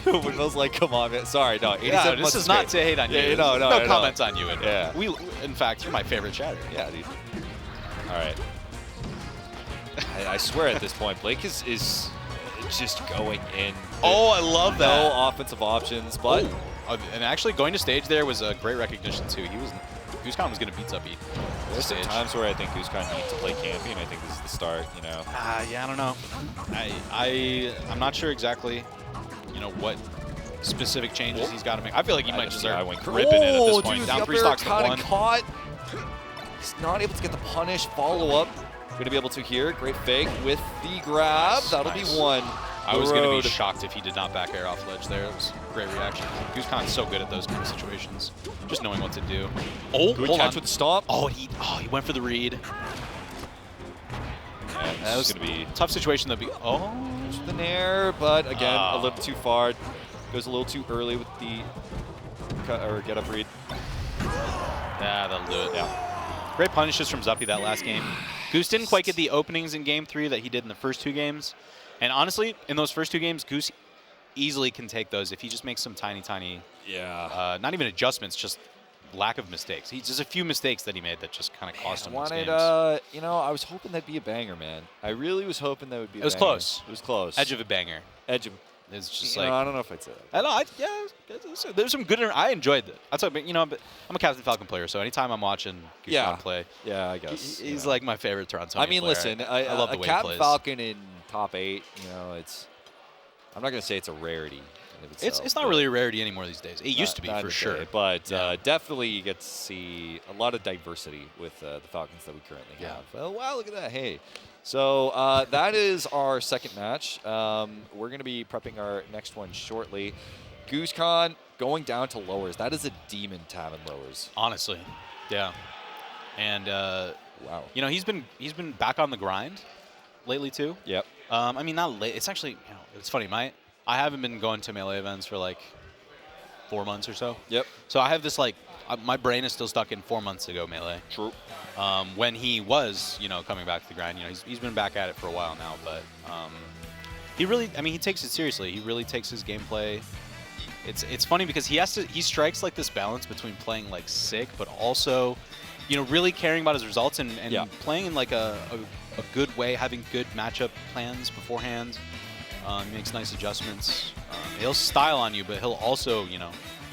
Windmill's like, come on, man. Sorry, no. 87 this is not to hate on you. No comments on you. Yeah. In fact, you're my favorite chatter. Yeah, dude. All right. I swear at this point, Blake is just going in. Oh, I love that. No offensive options, but... And actually, going to stage there was a great recognition, too. Goosekhan was going to beat Zuppy. There's some times where I think Goosekhan needs to play campy, and I think this is the start, you know? Yeah, I don't know. I'm not sure exactly, you know, what specific changes he's got to make. I feel like he might just start ripping it at this point. Dude, Down 3 stocks to 1. Caught. He's not able to get the punish. Follow up. Going to be able to here. Great fake with the grab. Nice, That'll be 1. I was going to be shocked if he did not back air off ledge there. It was a great reaction. Goosekhan's so good at those kind of situations. Just knowing what to do. Oh, good catch with the stomp. Oh, he went for the read. Yeah, that was going to be a tough situation. Oh. There's the nair, but again, a little too far. Goes a little too early with the get up read. Yeah, that'll do it. Yeah. Great punishes from Zuppy that last game. Goose didn't quite get the openings in Game 3 that he did in the first 2 games. And honestly, in those first 2 games, Goose easily can take those if he just makes some tiny, not even adjustments, just lack of mistakes. There's a few mistakes that he made that just kind of cost him those games. You know, I was hoping that'd be a banger, man. I really was hoping that would be a banger. It was close. It was close. Edge of a banger. Edge of... It's just like... I don't know if I'd say that. I know, yeah, there's some good... I enjoyed it. That's what, you know, but I'm a Captain Falcon player, so anytime I'm watching Goosekhan play... Yeah, I guess. He's like my favorite Toronto player. I mean, listen, I love the way Captain he plays. Falcon in top 8, you know, it's... I'm not going to say it's a rarity. It's not really a rarity anymore these days. It used to be, for sure. But definitely you get to see a lot of diversity with the Falcons that we currently have. Oh, wow, look at that. Hey. So that is our second match. We're going to be prepping our next one shortly. Goosekhan going down to lowers. That is a demon tab in lowers. Honestly. Yeah. And, wow. You know, he's been back on the grind lately, too. Yep. I mean, not late. It's actually, you know, it's funny. I haven't been going to Melee events for like 4 months or so. Yep. So I have this like, my brain is still stuck in 4 months ago Melee. True. When he was, you know, coming back to the grind. You know, he's been back at it for a while now, but he really, I mean, he takes it seriously. He really takes his gameplay. It's funny because he strikes like this balance between playing like sick, but also, you know, really caring about his results and playing in like a good way, having good matchup plans beforehand. He makes nice adjustments. He'll style on you, but he'll also, you know,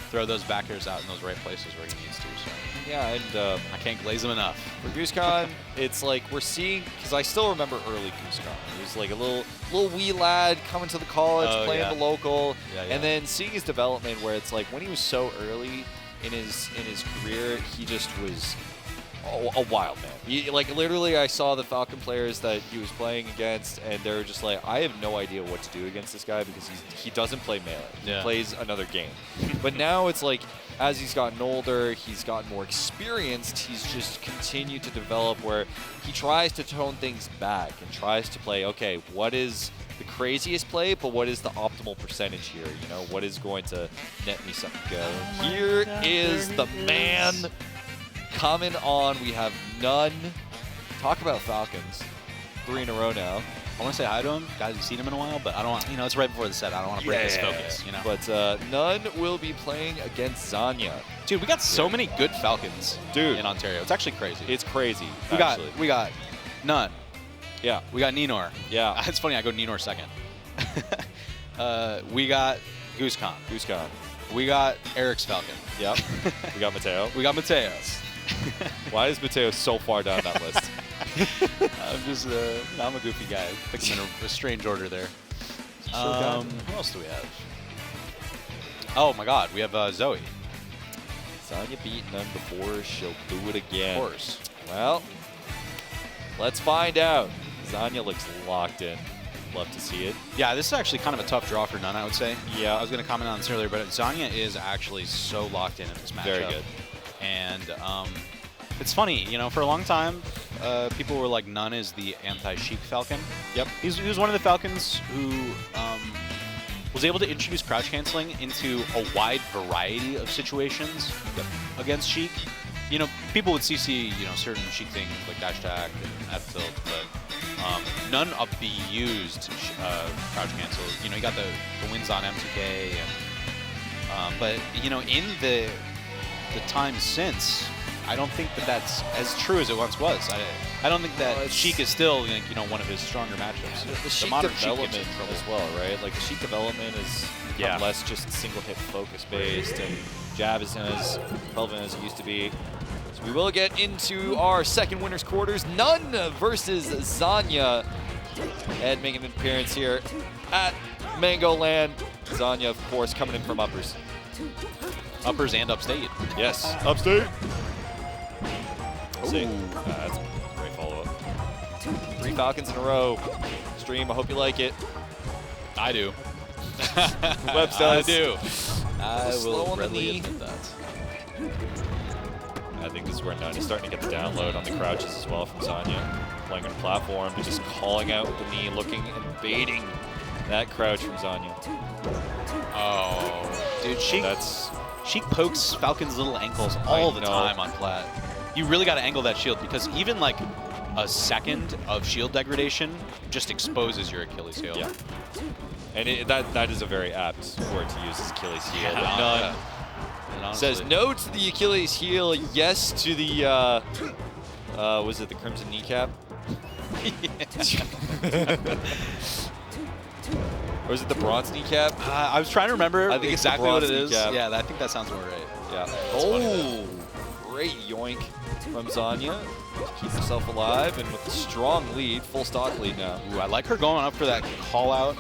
throw those back airs out in those right places where he needs to. So yeah, and I can't glaze him enough. For Goosekhan, it's like we're seeing, because I still remember early Goosekhan. He was like a little wee lad coming to the college, playing the local, and then seeing his development where it's like when he was so early in his career, he just was a wild man. Like literally, I saw the Falcon players that he was playing against, and they were just like, I have no idea what to do against this guy because he doesn't play Melee. He plays another game. But now it's like, as he's gotten older, he's gotten more experienced. He's just continued to develop where he tries to tone things back and tries to play, okay, what is the craziest play, but what is the optimal percentage here? You know, what is going to net me something good? Here is the man coming on. We have none. Talk about Falcons. 3 in a row now. I want to say hi to him. Guys, haven't seen him in a while, but I don't want, you know, it's right before the set. I don't want to break his focus, you know. But none will be playing against Zanya. Dude, we got so many good Falcons in Ontario. It's actually crazy. It's crazy, We got none. Yeah. We got Ninor. Yeah. It's funny, I go Ninor second. We got Goosekhan. Goosekhan. We got Eric's Falcon. Yep. We got Matteo. We got Matteo. Why is Matteo so far down that list? I'm a goofy guy. Picked him in a strange order there. Who else do we have? Oh my God, we have Zoe. Zanya beat none before. She'll do it again. Of course. Well, let's find out. Zanya looks locked in. Love to see it. Yeah, this is actually kind of a tough draw for none, I would say. Yeah. I was going to comment on this earlier, but Zanya is actually so locked in this matchup. Very good. And it's funny, you know, for a long time, people were like, None is the anti-Sheik Falcon. Yep. He was one of the Falcons who was able to introduce crouch canceling into a wide variety of situations against Sheik. You know, people would CC, you know, certain Sheik things like dash attack and F tilt, but none of the used crouch cancel. You know, you got the wins on M2K, and but you know, in the time since, I don't think that that's as true as it once was. I don't think that Sheik is still, like, you know, one of his stronger matchups. The Sheik development as well, right? Like the Sheik development is less just single hit focus based, and jab isn't as relevant as it used to be. So we will get into our second winners quarters. None versus Zanya. Ed making an appearance here at Mang0 LAN. Zanya, of course, coming in from uppers. Uppers and upstate. Yes, upstate. See, that's a great follow-up. 3 Falcons in a row. Stream, I hope you like it. I do. Webs does. I do. I Slow will on the readily knee. admit that. I think this is where None is starting to get the download on the crouches as well from Zanya. Playing on the platform, but just calling out with the knee, looking and baiting that crouch from Zanya. Oh, dude, she pokes Falcon's little ankles all the time on plat. You really got to angle that shield because even like a second of shield degradation just exposes your Achilles heel. Yeah. And that is a very apt word to use as Achilles heel. Yeah, None says no to the Achilles heel, yes to the, was it the Crimson Kneecap? Or is it the Bronze Kneecap? I was trying to remember I think exactly what it's it the is. Bronze Kneecap. Yeah, I think that sounds more right. Yeah. Oh, great yoink from Zanya. Keep herself alive and with a strong lead, full stock lead now. Ooh, I like her going up for that call out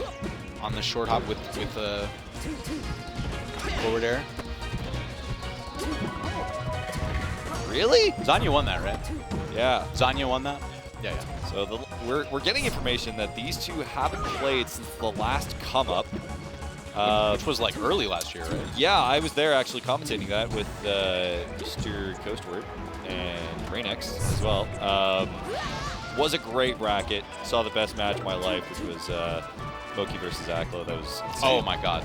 on the short hop with forward air. Really? Zanya won that, right? Yeah. Zanya won that? Yeah. So we're getting information that these two haven't played since the last come up. Which was like early last year, right? Yeah, I was there actually commentating that with Mr. Coastward and Raynex as well. Was a great bracket. Saw the best match of my life, which was Moki versus Aklo. That was insane. Oh my god.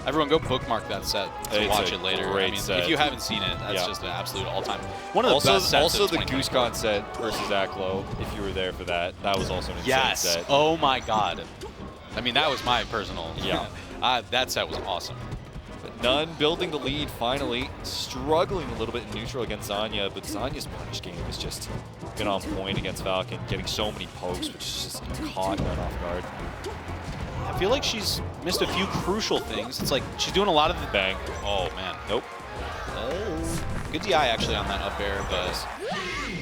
Everyone go bookmark that set to watch it later. Great set. If you haven't seen it, that's just an absolute all-time. One of the best sets Also of the 2024. Goosekhan set versus Aklo, if you were there for that. That was also an insane set. Oh my god. I mean, that was my personal. Yeah. That set was awesome. But None building the lead finally. Struggling a little bit in neutral against Zanya, but Zanya's punish game has just been on point against Falcon, getting so many pokes, which is just caught right off guard. I feel like she's missed a few crucial things. It's like she's doing a lot of the Bang. Oh man. Nope. Oh. Good DI actually on that up air, but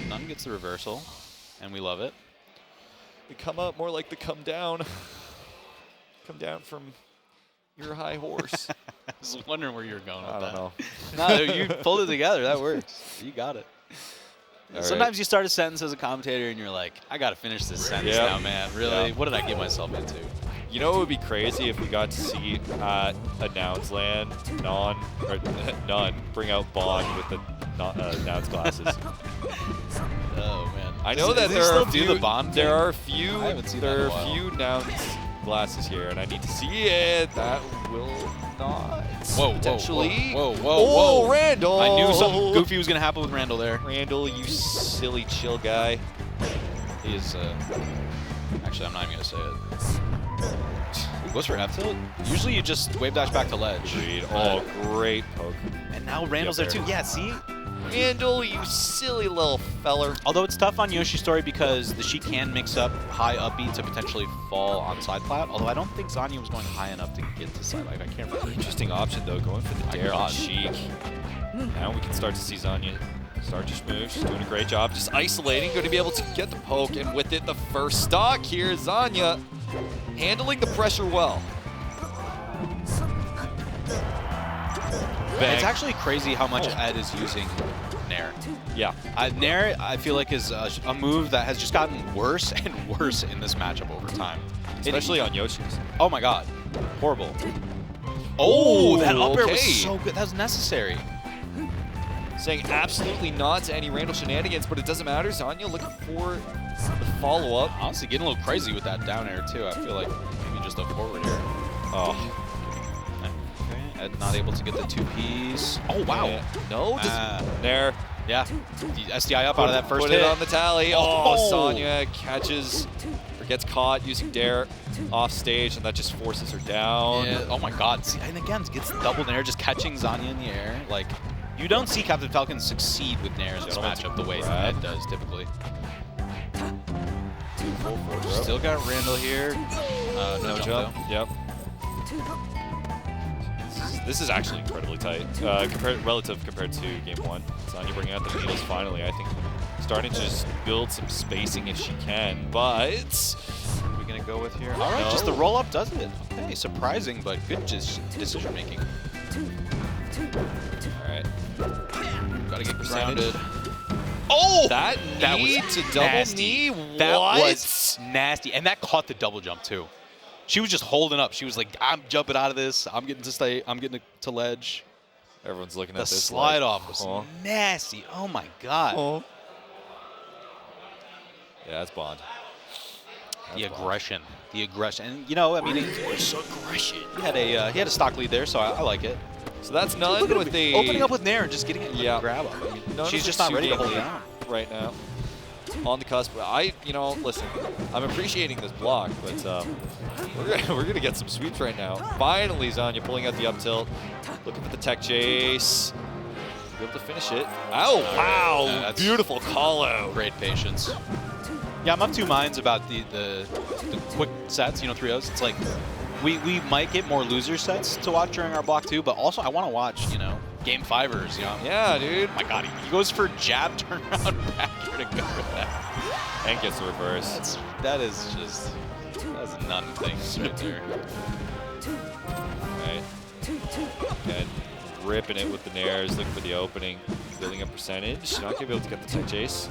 None gets the reversal, and we love it. They come up more like the come down. Come down from your high horse. I was wondering where you were going with that. I don't know. No, you pulled it together. That works. You got it. All Sometimes right. you start a sentence as a commentator and you're like, I got to finish this sentence now, man. Really? Yeah. What did I get myself into? You know what would be crazy if we got to see at a Nouns LAN, None bring out Bond with the Nouns glasses. Oh man. I know that there are a few. There are a few. I haven't seen there that are in a while. a few Nouns glasses here, and I need to see it. That will not potentially. Whoa, Oh, Randall! I knew something goofy was gonna happen with Randall there. Randall, you silly chill guy. He is. Actually, I'm not even gonna say it. Ooh, goes for F tilt. Usually you just wave dash back to ledge. Agreed. Oh, great poke. And now Randall's there too. Yeah, see? Randall, you silly little feller. Although it's tough on Yoshi's story because she can mix up high up B to potentially fall on side plat. Although I don't think Zanya was going high enough to get to side. Like I can't remember. Interesting option though, going for the dare on Sheik. Now we can start to see Zanya start to move. She's doing a great job, just isolating. Going to be able to get the poke, and with it, the first stock here. Zanya handling the pressure well. Bang. It's actually crazy how much Ed is using Nair. Yeah. Nair, I feel like, is a move that has just gotten worse and worse in this matchup over time. Especially on Yoshi's. Oh my god. Horrible. Oh, that up air okay. was so good. That was necessary. Saying absolutely not to any Randall shenanigans, but it doesn't matter. Zanya looking for the follow-up. Honestly, getting a little crazy with that down air, too. I feel like maybe just a forward air. Oh. Okay, Ed not able to get the 2Ps. Oh, wow. Yeah. No, there. Yeah. The SDI up out of that first Put hit. it on the tally. Oh, Zanya catches, or gets caught using dare off stage, and that just forces her down. Yeah. Oh my god. See, and again, gets double Nair, just catching Zanya in the air. Like, you don't see Captain Falcon succeed with Nair in this matchup the way Ed does typically. Still got Randall here. No jump. Yep. This is actually incredibly tight, relative compared to game 1. Zanya bringing out the needles finally. I think starting to just build some spacing if she can, but what are we gonna go with here? All right, just the roll up does it. Okay, surprising, but good decision making. All right, gotta get grounded. Oh, that knee was to double nasty. knee. That What? was nasty, and that caught the double jump too. She was just holding up. She was like, "I'm jumping out of this. I'm getting to stay. I'm getting to ledge." Everyone's looking The at this. slide like, off was nasty. Oh my god. Oh. Yeah, that's Bond. The aggression, the aggression, and you know, I mean, aggression. he had a stock lead there, so I like it. So that's none with the opening up with Nair and just getting it grab up. I mean, None she's of just the not ready to hold two-game down right now. On the cusp, listen, I'm appreciating this block, but we're gonna get some sweeps right now. Finally, Zanya pulling out the up tilt, looking for the tech chase, be able to finish it. Oh wow, that's beautiful call out. Great patience. Yeah, I'm of two minds about the quick sets, 3-0s. It's like we might get more loser sets to watch during our block too, but also I want to watch, game 5ers, Yeah, dude. Oh my god, he goes for jab, turn around, back here to go with that. And gets the reverse. That's none things right there. Right. And ripping it with the nairs, looking for the opening, building up percentage. Not gonna be able to get the tech chase.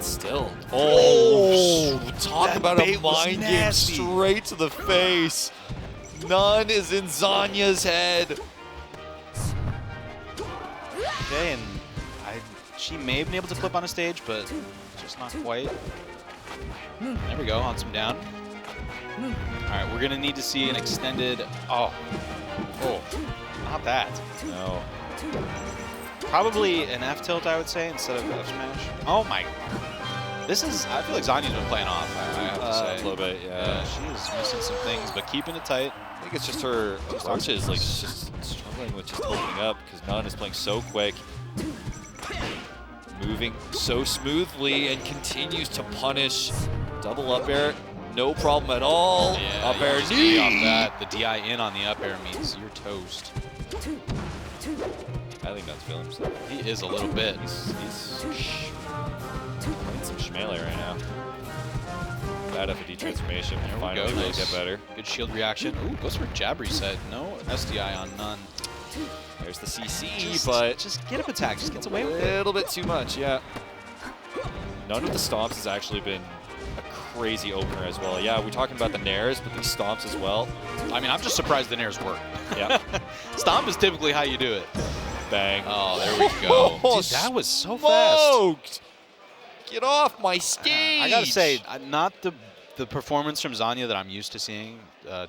Still. Oh, talk about a mind game straight to the face. None is in Zanya's head. Okay, and she may have been able to flip on a stage, but just not quite. There we go, on some down. All right, we're gonna need to see an extended. Oh, not that. No. Probably an F tilt, I would say, instead of F smash. Oh my. I feel like Zanya's been playing off, I have to say. A little bit, yeah. She is missing some things, but keeping it tight. I think it's just her arches, like, just struggling with just opening up because None is playing so quick. Moving so smoothly and continues to punish. Double up air, no problem at all. Yeah, up air knee off that. The DI in on the up air means you're toast. I think that's feeling himself. He is a little bit. He's playing some schmelee right now. Bad FD transformation. Finally will get better. Good shield reaction. Ooh, goes for jab reset. No SDI on None. There's the CC, but just get up attack. Just gets away with it. A little bit too much, yeah. None of the stomps has actually been a crazy opener as well. Yeah, we're talking about the nairs, but these stomps as well. I mean, I'm just surprised the nairs work. Yeah. Stomp is typically how you do it. Bang. Oh, there we go. Dude, that was so fast. Get off my stage. I gotta say, not the performance from Zanya that I'm used to seeing.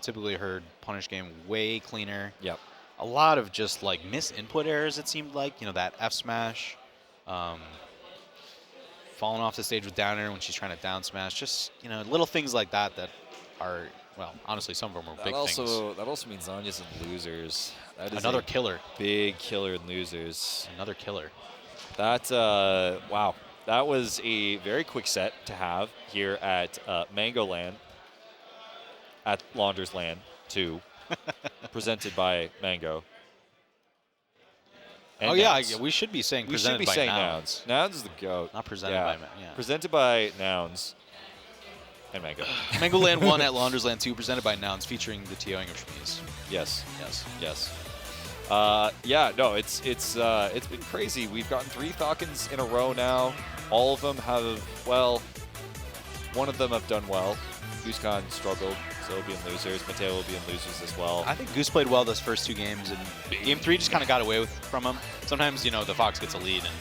Typically her punish game way cleaner. Yep. A lot of just like misinput errors, it seemed like. That F smash. Falling off the stage with down air when she's trying to down smash. Just, little things like that are, well, honestly, some of them are big things. That also means Zanya's in losers. That is another killer. Big killer in losers. Another killer. That, wow. That was a very quick set to have here at Mang0 LAN, at Launders LAN 2, presented by Mang0. And yeah, we should be saying presented by Nouns. Nouns is the GOAT. Not presented by, yeah. Presented by Nouns and Mang0. Mang0 LAN 1 at Launders LAN 2, presented by Nouns, featuring the TOing of Shmeez. Yes. Yeah, no, it's been crazy. We've gotten 3 Falcons in a row now. All of them have, well, one of them have done well. Goosekhan struggled, so he'll be in losers. Matteo will be in losers as well. I think Goose played well those first 2 games, and game 3 just kind of got away from him. Sometimes, the Fox gets a lead, and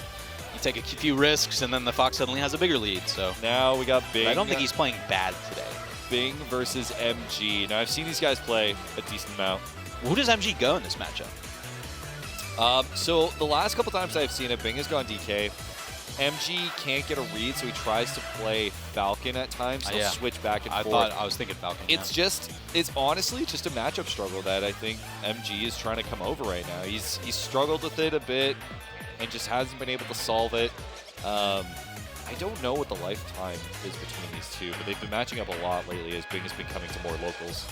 you take a few risks, and then the Fox suddenly has a bigger lead. So now we got Bing. But I don't think he's playing bad today. Bing versus MG. Now, I've seen these guys play a decent amount. Who does MG go in this matchup? So the last couple times I've seen it, Bing has gone DK. MG can't get a read, so he tries to play Falcon at times. He'll switch back and forth. I was thinking Falcon. It's honestly just a matchup struggle that I think MG is trying to come over right now. He's struggled with it a bit and just hasn't been able to solve it. I don't know what the lifetime is between these two, but they've been matching up a lot lately as Bing has been coming to more locals.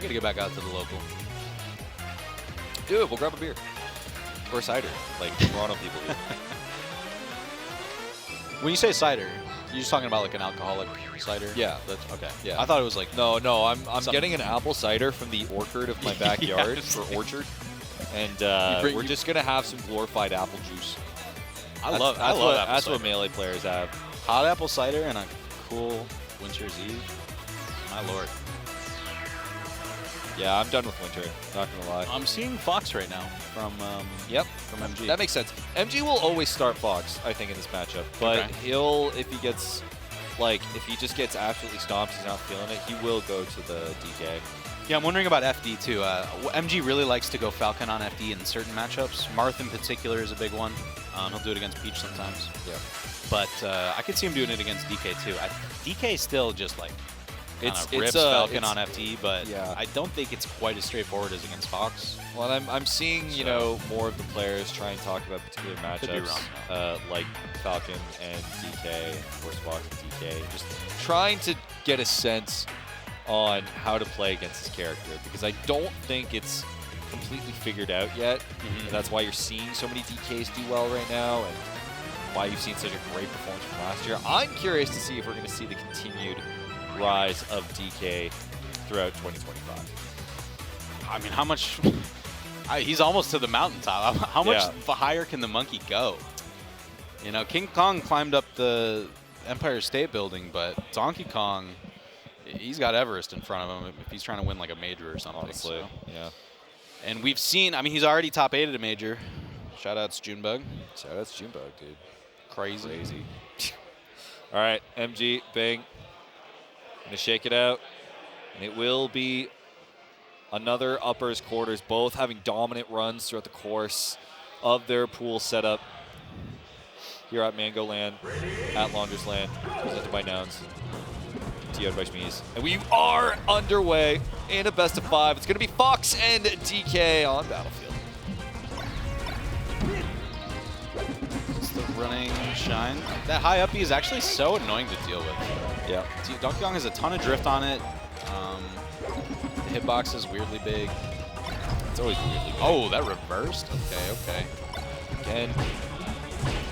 I gotta get back out to the local. Do it. We'll grab a beer. Or cider, like Toronto people do. When you say cider, you're just talking about like an alcoholic cider? Yeah. That's, okay. Yeah. I thought it was like... No, I'm getting an apple cider from the orchard of my backyard for Orchard. And we're just going to have some glorified apple juice. I love That's what Melee players have. Hot apple cider and a cool Winter's Eve. My lord. Yeah, I'm done with winter, not going to lie. I'm seeing Fox right now from from MG. That makes sense. MG will always start Fox, I think, in this matchup. But he'll, if he just gets absolutely stomped, he's not feeling it, he will go to the DK. Yeah, I'm wondering about FD too. MG really likes to go Falcon on FD in certain matchups. Marth in particular is a big one. He'll do it against Peach sometimes. Yeah. But I could see him doing it against DK too. DK still just like rips Falcon on FD, but yeah. I don't think it's quite as straightforward as against Fox. Well, I'm seeing you know more of the players try and talk about particular matchups like Falcon and DK, of course Fox and DK, just trying to get a sense on how to play against this character, because I don't think it's completely figured out yet. And that's why you're seeing so many DKs do well right now, and why you've seen such a great performance from last year. I'm curious to see if we're going to see the continued rise of DK throughout 2025. I mean, how much... he's almost to the mountaintop. How much higher can the monkey go? You know, King Kong climbed up the Empire State Building, but Donkey Kong, he's got Everest in front of him if he's trying to win like a major or something. Honestly, yeah. And we've seen, I mean, he's already top 8 at a major. Shoutouts Junebug. Shoutouts Junebug, dude. Crazy. All right, MG, Bing. Gonna shake it out. And it will be another uppers quarters, both having dominant runs throughout the course of their pool setup here at Mang0 LAN, at Launders LAN, presented by Nouns, TO'd by Shmeez. And we are underway in a best of 5. It's gonna be Fox and DK on Battlefield. It's the running shine. That high uppy is actually so annoying to deal with. Yeah. Donkey Kong has a ton of drift on it. The hitbox is weirdly big. It's always weirdly big. Oh, that reversed? Okay. Again.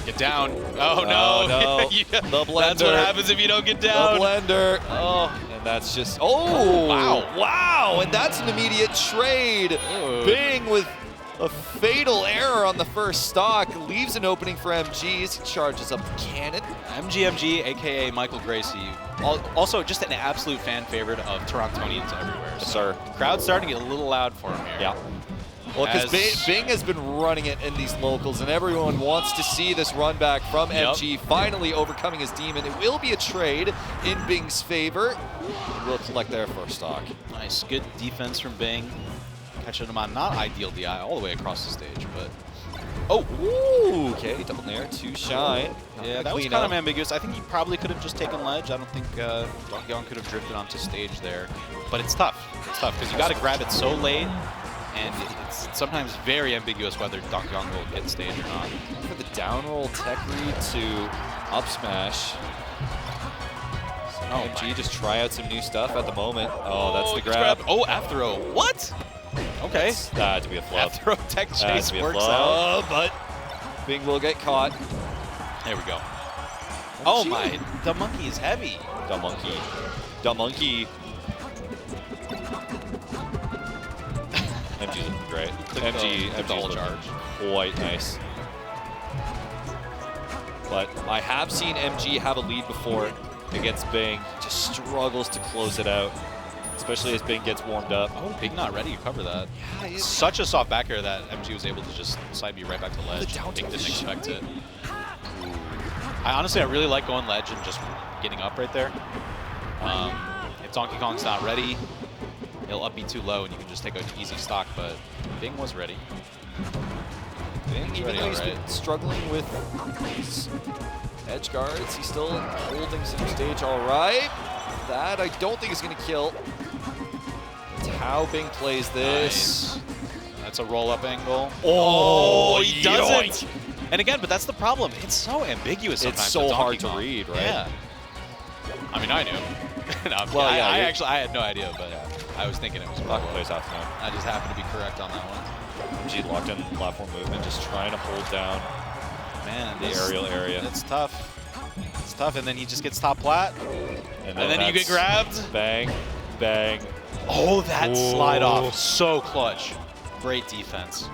Get down. Oh, no. Yeah. The blender. That's what happens if you don't get down. The blender. Oh. And that's just... Oh! Wow. And that's an immediate trade. Ooh. Bing with a fatal error on the first stock. Leaves an opening for MG's. He charges up the cannon. mgmg, a.k.a. Michael Gracie. Also, just an absolute fan favorite of Torontonians everywhere. Yes, sir. Crowd's starting to get a little loud for him here. Yeah. Well, because Bing has been running it in these locals, and everyone wants to see this run back from MG finally overcoming his demon. It will be a trade in Bing's favor, and we'll collect their first stock. Nice. Good defense from Bing. Catching him on not ideal DI all the way across the stage, but... Oh! Ooh, okay, double nair to Shine. Yeah, that was kind of ambiguous. I think he probably could have just taken ledge. I don't think Donkey Kong could have drifted onto stage there. But it's tough. It's tough, because you got to grab it so late, and it's sometimes very ambiguous whether Donkey Kong will get stage or not. For the down roll tech read to up smash. So MG just try out some new stuff at the moment. Oh, that's the grab. Oh, F throw. What? Okay. That had to be a flub. F throw tech chase works out. But Bing will get caught. There we go. Oh my, the monkey is heavy. The monkey. The monkey. MG's looking great. MG's the whole charge. Quite nice. But I have seen MG have a lead before against Bing. Just struggles to close it out, especially as Bing gets warmed up. Oh, Bing not ready to cover that. Yeah, such a soft back air that MG was able to just side B right back to ledge. Bing didn't expect it. I really like going ledge and just getting up right there. If Donkey Kong's not ready, he'll up B too low and you can just take an easy stock, but Bing was ready. Bing, even though he's been struggling with his edge guards, he's still holding center stage all right. That I don't think is going to kill. It's how Bing plays this. Nice. That's a roll-up angle. Oh, he doesn't. And again, but that's the problem. It's so ambiguous sometimes. It's so hard to read, right? Yeah. I mean, I knew. No, well, yeah, I had no idea, but I was thinking it was Pocket Maher. plays half time. I just happened to be correct on that one. MG locked in platform movement, just trying to hold down Man, the aerial area. It's tough. It's tough, and then he just gets top plat. And then you get that's grabbed. Bang, bang. Oh, that Ooh. slide off. So clutch. Great defense.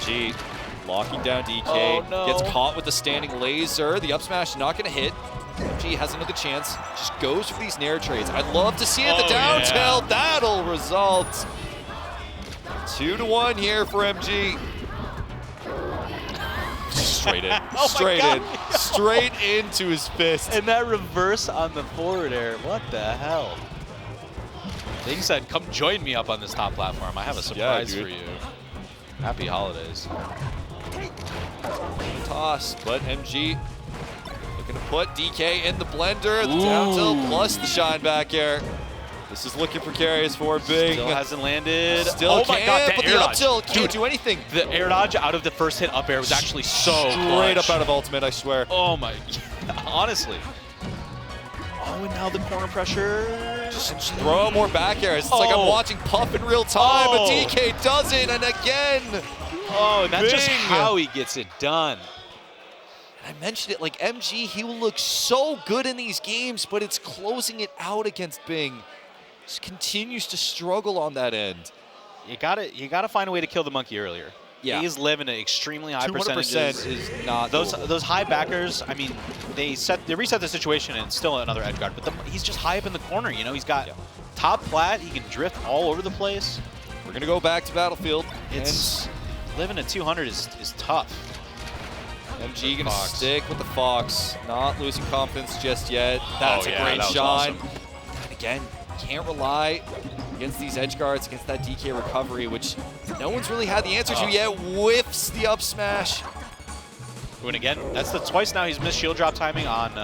G locking down DK. Oh, no. Gets caught with the standing laser. The up smash not going to hit. MG has another chance. Just goes for these nair trades. I'd love to see it. The down tilt. That'll result. 2-1 here for MG. Straight in. Oh Straight in. Straight into his fist. And that reverse on the forward air. What the hell? Bing said, come join me up on this top platform. I have a surprise for you. Happy holidays. Toss, but MG looking to put DK in the blender. The down tilt plus the shine back air. This is looking precarious for Bing. Still hasn't landed. Still oh can't, my God, but air the up dodge. tilt can't do anything. The air dodge out of the first hit up air was actually so straight clutch. up out of ultimate, I swear. Oh my, honestly. Oh, and now the corner pressure. Just throw out more back airs. It's like I'm watching Puff in real time, but DK does it, and again. Oh, and that's just Bing. how he gets it done. I mentioned it, like MG, he will look so good in these games, but it's closing it out against Bing. Just continues to struggle on that end. You gotta find a way to kill the monkey earlier. Yeah. He's living at extremely high 200% percentages. is not those high backers. I mean, they reset the situation and still another edge guard, but he's just high up in the corner. You know, he's got top plat. He can drift all over the place. We're gonna go back to Battlefield. It's living at 200 is tough. MG gonna stick with the Fox, not losing confidence just yet. That's a great shine. Awesome. And again, can't rely against these edge guards, against that DK recovery, which no one's really had the answer to yet. Whiffs the up smash. And again, that's the twice now he's missed shield drop timing on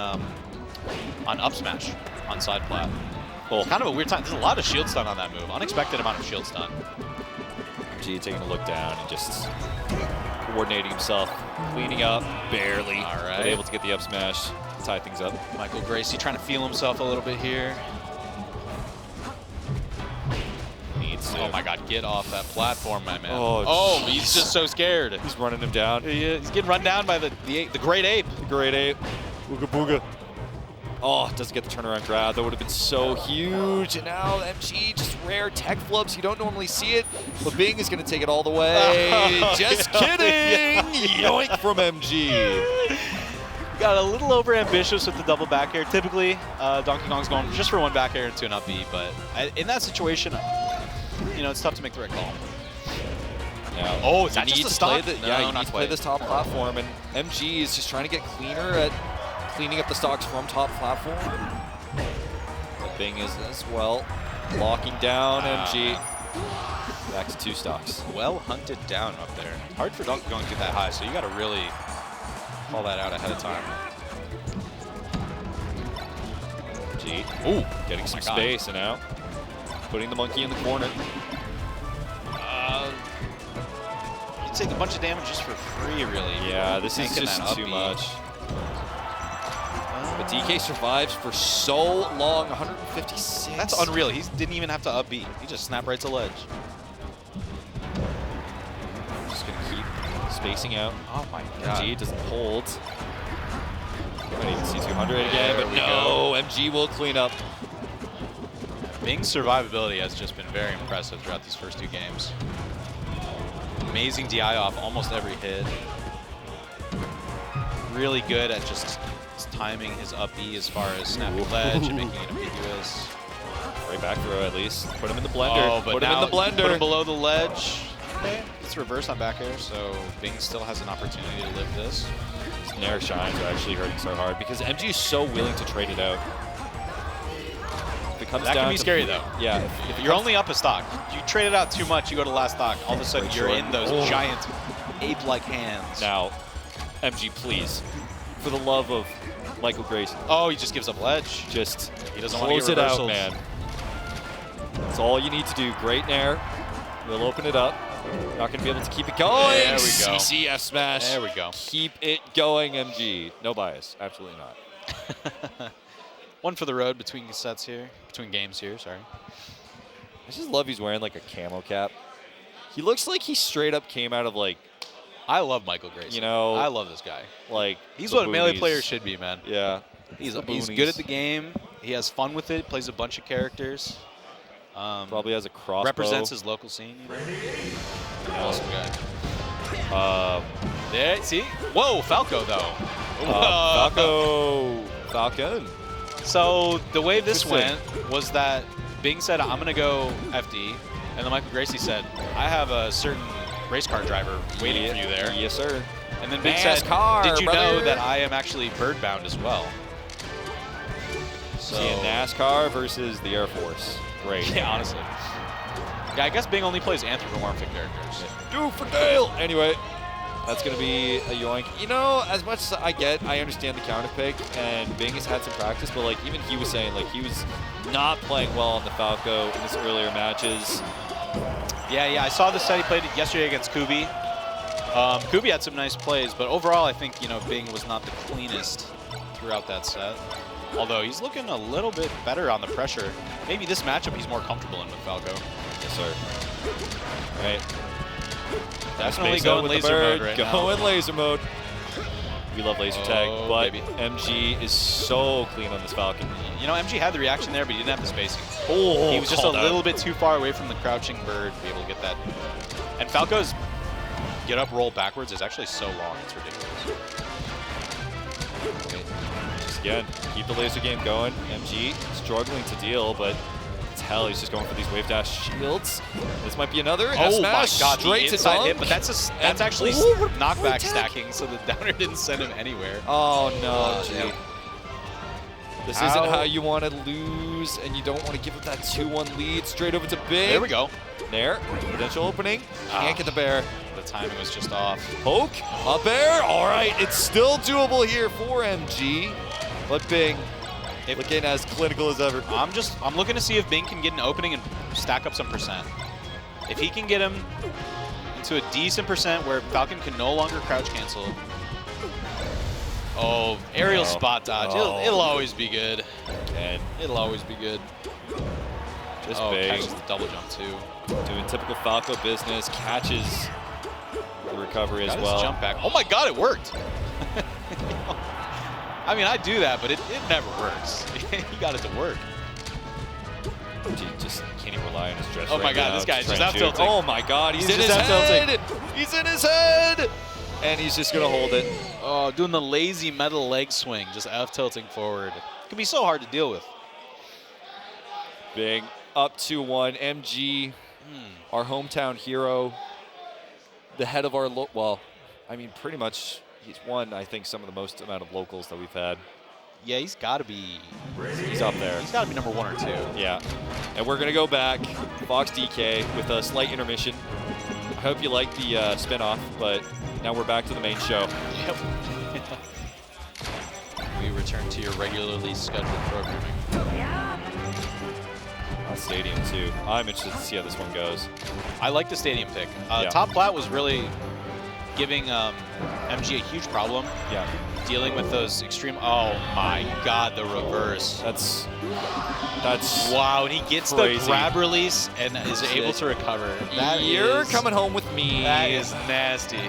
up smash on side plat. Well, kind of a weird time. There's a lot of shield stun on that move. Unexpected amount of shield stun. MG taking a look down and just coordinating himself, cleaning up, barely, but able to get the up smash, tie things up. Michael Gracie trying to feel himself a little bit here. Oh my God, get off that platform, my man. Oh, he's just so scared. He's running him down. He's getting run down by the great ape. The great ape. Booga booga. Oh, doesn't get the turnaround grab. That would have been so huge. And now MG, just rare tech flips. You don't normally see it, but Bing is going to take it all the way. Just kidding. Yoink from MG. Got a little over ambitious with the double back air. Typically, Donkey Kong's going just for one back air into an up B, but in that situation, you know, it's tough to make the right call. Now, is that just a stock? You need to play this top platform, and MG is just trying to get cleaner at cleaning up the stocks from top platform. But Bing is as well. Locking down MG. Back to 2 stocks. Well hunted down up there. Hard for Donkey Kong to get that high, so you got to really call that out ahead of time. MG, getting some space, and now putting the monkey in the corner. You take a bunch of damage just for free, really. Yeah, this is just too much. But DK survives for so long, 156. That's unreal. He didn't even have to up B. He just snap right to ledge. Just going to keep spacing out. Oh my God. MG doesn't hold. Might even see 200 again, but no, MG will clean up. Bing's survivability has just been very impressive throughout these first 2 games. Amazing DI off almost every hit. Really good at just timing his up B as far as snapping ledge and making it ambiguous. Right back throw at least. Put him in the blender. But put him in the blender. Put him below the ledge. Okay. It's reverse on back air, so Bing still has an opportunity to live this. His nair shines are actually hurting so hard because MG is so willing to trade it out. If it comes that down can be scary though. Yeah. If you're only up a stock, you trade it out too much, you go to last stock, all of a sudden you're in those giant ape-like hands. Now, MG, please, for the love of Michael Grayson. Oh, he just gives up ledge. Just he doesn't want to close it out, man. That's all you need to do. Great nair. We'll open it up. Not going to be able to keep it going. There we go. CCF smash. There we go. Keep it going, MG. No bias. Absolutely not. One for the road between sets here. Between games here, sorry. I just love he's wearing like a camo cap. He looks like he straight up came out of like. I love Michael Grayson. You know, I love this guy. Like he's what a Melee player should be, man. Yeah. He's good at the game. He has fun with it. Plays a bunch of characters. Probably has a crossbow. Represents his local scene. You know? Awesome guy. There, see? Whoa, Falco though. Falcon. So the way this went was that Bing said, "I'm gonna go FD," and then Michael Gracie said, "I have a certain race car driver waiting for you there." Yes, sir. And then Bing said, "Did you know that I am actually bird bound as well?" So seeing NASCAR versus the Air Force. Great. Yeah, honestly. Yeah, I guess Bing only plays anthropomorphic characters. Do for Dale. Anyway, that's going to be a yoink. You know, as much as I understand the counter pick, and Bing has had some practice, but like even he was saying like he was not playing well on the Falco in his earlier matches. Yeah, I saw the set he played yesterday against Kubi. Kubi had some nice plays, but overall I think, you know, Bing was not the cleanest throughout that set. Although he's looking a little bit better on the pressure. Maybe this matchup he's more comfortable in with Falco. Yes, sir. All right. Definitely going laser mode right now. Going laser mode. We love laser tag, but baby. MG is so clean on this Falcon. You know, MG had the reaction there, but he didn't have the spacing. Oh, he was just a little bit too far away from the crouching bird to be able to get that. And Falco's get up, roll backwards is actually so long, it's ridiculous. Just again, keep the laser game going. MG struggling to deal, but hell, he's just going for these wave dash shields. This might be another. Oh my god, straight to inside dunk. hit, but that's actually knockback stacking, so the downer didn't send him anywhere. Oh no, yeah. This isn't how you want to lose, and you don't want to give up that 2-1 lead. Straight over to Big. There we go. There, potential opening. Can't get the bear. The timing was just off. Poke, a bear. All right, it's still doable here for MG, but Bing looking as clinical as ever. I'm looking to see if Bing can get an opening and stack up some percent. If he can get him into a decent percent where Falcon can no longer crouch cancel. Oh, aerial spot dodge. It'll always be good. It'll always be good. Just Bing. Catches the double jump too. Doing typical Falco business. Catches the recovery as well. Jump back. Oh my god, it worked. I mean, I do that, but it never works. He got it to work. He just can't even rely on his dress. Oh my god, this guy's just out tilting. Oh my god, he's in his head. He's in his head. And he's just going to hold it. Oh, doing the lazy metal leg swing, just F tilting forward. It can be so hard to deal with. Big up 2-1. MG, our hometown hero. The head of our, well, I mean, pretty much. He's won, I think, some of the most amount of locals that we've had. Yeah, he's got to be. He's up there. He's got to be number 1 or 2. Yeah. And we're going to go back, Fox DK, with a slight intermission. I hope you like the spinoff, but now we're back to the main show. Yep. We return to your regularly scheduled programming. On Stadium, too. I'm interested to see how this one goes. I like the Stadium pick. Top Plat was really giving MG a huge problem. Yeah. Dealing with those extreme. Oh my god, the reverse. That's wow, and he gets crazy. the grab release and is able to recover. You're coming home with me. That is nasty.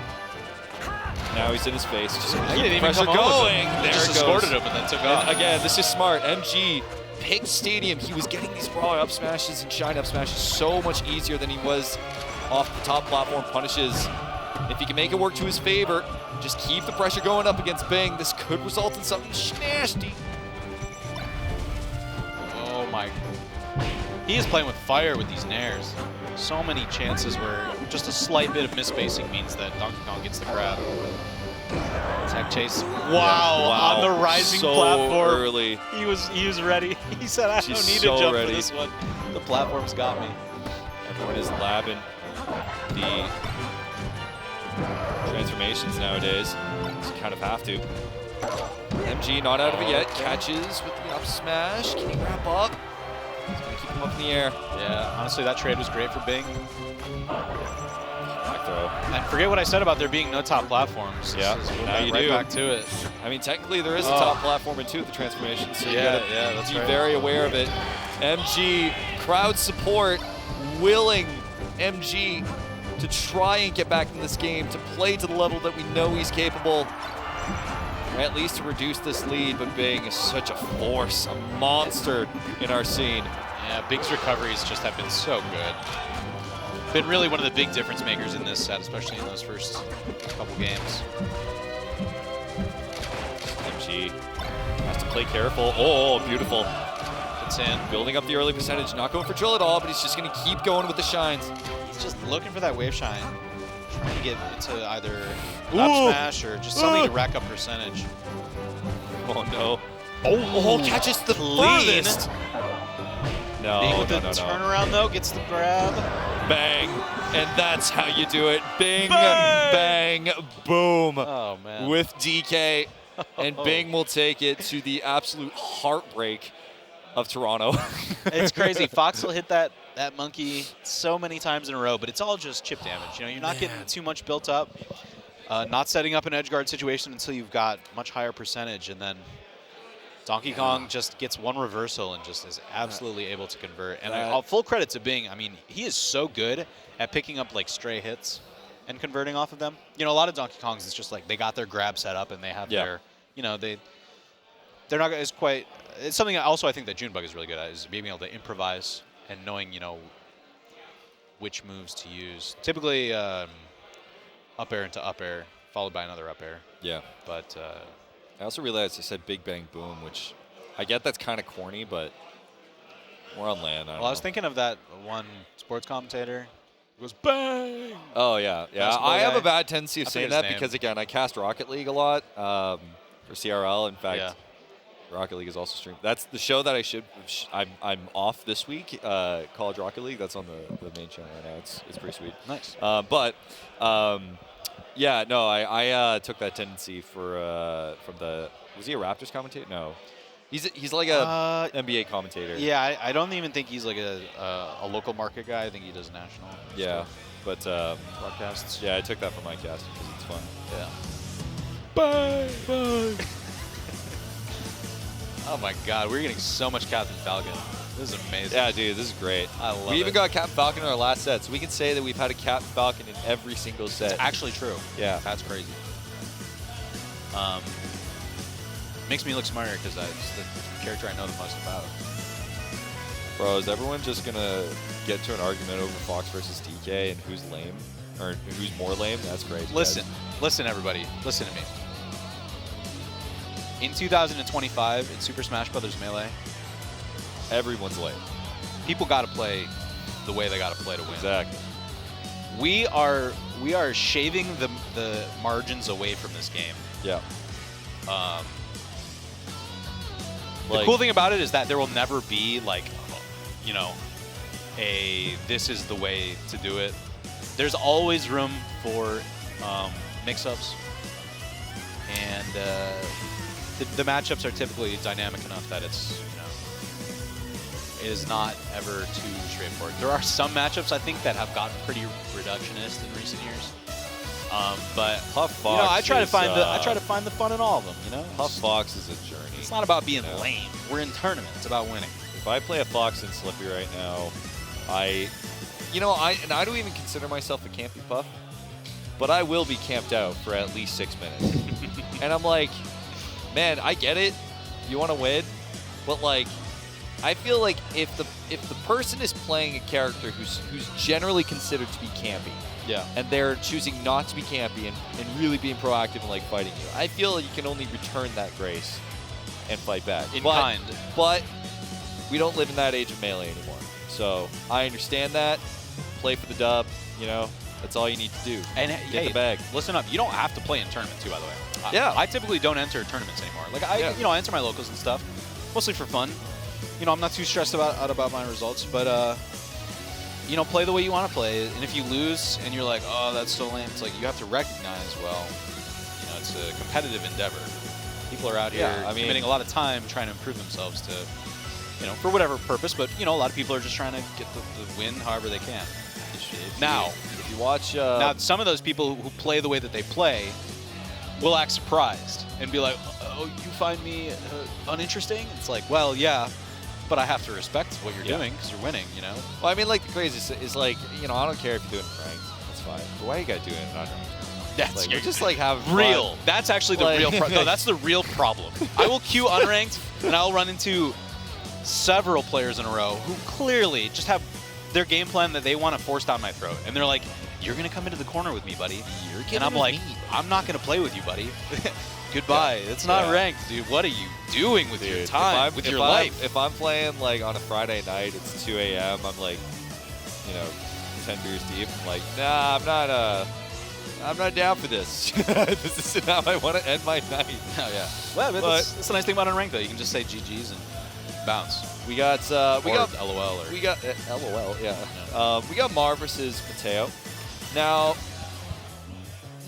Now he's in his face. Just keep the pressure going. There just it goes. escorted him and then took off. Again, this is smart. MG picked Stadium. He was getting these raw up smashes and shine up smashes so much easier than he was off the top platform punishes. If he can make it work to his favor, just keep the pressure going up against Bing. This could result in something nasty. Oh my. He is playing with fire with these nairs. So many chances where just a slight bit of misspacing means that Donkey Kong gets the grab. Tech chase. Wow, on the rising platform. Early. He was ready. He said, I don't need to jump for this one. The platform's got me. Everyone is labbing the transformations nowadays. So you kind of have to. MG not out of it yet. Catches with the up smash. Can he wrap up? He's going to keep him up in the air. Yeah, honestly, that trade was great for Bing. Back throw. And forget what I said about there being no top platforms. Yeah, now you do. Back to it. I mean, technically there is a top platform in 2 of the transformations, so you that's be very aware of it. MG, crowd support. willing MG to try and get back in this game, to play to the level that we know he's capable, or at least to reduce this lead. But Bing is such a force, a monster in our scene. Yeah, Bing's recoveries just have been so good. Been really one of the big difference makers in this set, especially in those first couple games. MG has to play careful. Oh, beautiful. It's in. Building up the early percentage, not going for drill at all, but he's just going to keep going with the shines. He's just looking for that wave shine, trying to get into either up smash or just something to rack up percentage. Oh no. Oh, catches the furthest. No, Bing with no, the no, no. turnaround though, gets the grab. Bang, and that's how you do it. Bing, bang, boom. Oh man. With DK, and Bing will take it to the absolute heartbreak of Toronto. It's crazy. Fox will hit that monkey so many times in a row, but it's all just chip damage. You know, you're not getting too much built up, not setting up an edge guard situation until you've got much higher percentage, and then Donkey Kong just gets one reversal and just is absolutely able to convert. And full credit to Bing. I mean, he is so good at picking up like stray hits and converting off of them. You know, a lot of Donkey Kongs, it's just like they got their grab set up and they have their, you know, they're not as quite. It's something also I think that Junebug is really good at, is being able to improvise and knowing, you know, which moves to use. Typically, up air into up air, followed by another up air. Yeah. But I also realized I said big bang boom, which I get that's kind of corny, but we're on LAN. I was thinking of that one sports commentator. It goes bang. Oh yeah, yeah. I have a bad tendency of saying that because again, I cast Rocket League a lot for CRL. In fact, Rocket League is also streamed. That's the show that I should. I'm off this week. College Rocket League. That's on the main channel right now. It's pretty sweet. Nice. Yeah, no, I took that tendency from the. Was he a Raptors commentator? No, he's like a NBA commentator. Yeah, I don't even think he's like a local market guy. I think he does national. Yeah, but broadcasts. Yeah, I took that from my cast because it's fun. Yeah. Bye, bye. Oh my God, we're getting so much Captain Falcon. This is amazing. Yeah, dude, this is great. I love it. We even got Captain Falcon in our last set, so we can say that we've had a Captain Falcon in every single set. It's actually true. Yeah. That's crazy. Makes me look smarter because that's the character I know the most about. Bro, is everyone just going to get to an argument over Fox versus DK and who's lame? Or who's more lame? That's crazy. Listen, everybody. Listen to me. In 2025, in Super Smash Bros. Melee, everyone's lame. People got to play the way they got to play to win. Exactly. We are shaving the margins away from this game. Yeah. The cool thing about it is that there will never be like, you know, this is the way to do it. There's always room for mix-ups, and the matchups are typically dynamic enough that it's, you know, it is not ever too straightforward. There are some matchups I think that have gotten pretty reductionist in recent years, but Puff Fox, you know, I try to find the fun in all of them. You know, Puff Fox is a journey. It's not about being lame. We're in tournament. It's about winning. If I play a Fox and Slippy right now, I don't even consider myself a campy Puff, but I will be camped out for at least 6 minutes. And I'm like, man, I get it. You want to win, but like, I feel like if the person is playing a character who's generally considered to be campy, and they're choosing not to be campy and really being proactive and like fighting you, I feel like you can only return that grace and fight back in kind. But we don't live in that age of Melee anymore, so I understand that. Play for the dub, you know. That's all you need to do. And get the bag. Listen up. You don't have to play in tournament too, by the way. Yeah. I typically don't enter tournaments anymore. Like I enter my locals and stuff, mostly for fun. You know, I'm not too stressed about my results, but you know, play the way you want to play. And if you lose and you're like, oh, that's so lame, it's like you have to recognize, well, you know, it's a competitive endeavor. People are out here committing a lot of time trying to improve themselves to, you know, for whatever purpose. But you know, a lot of people are just trying to get the win however they can. Now, if you watch, now some of those people who play the way that they play will act surprised and be like, "Oh, you find me uninteresting?" It's like, well, yeah, but I have to respect what you're doing because you're winning, you know? Well, I mean, like, the crazy is like, you know, I don't care if you're doing it ranked. That's fine. But why you got to do it in unranked? That's like, you're just, like, having real. fun. That's actually the real no, that's the real problem. I will queue unranked, and I'll run into several players in a row who clearly just have their game plan that they want to force down my throat. And they're like, you're going to come into the corner with me, buddy. And I'm like, I'm not going to play with you, buddy. Goodbye. It's not ranked, dude. What are you doing with your time, with your life? If I'm playing, like, on a Friday night, it's 2 a.m., I'm, like, you know, 10 beers deep. I'm like, nah, I'm not down for this. This isn't how I want to end my night. Oh, yeah. Well, but that's the nice thing about unranked, though. You can just say GG's and bounce. We got LOL. We got LOL, yeah. We got Maher versus Matteo. Now,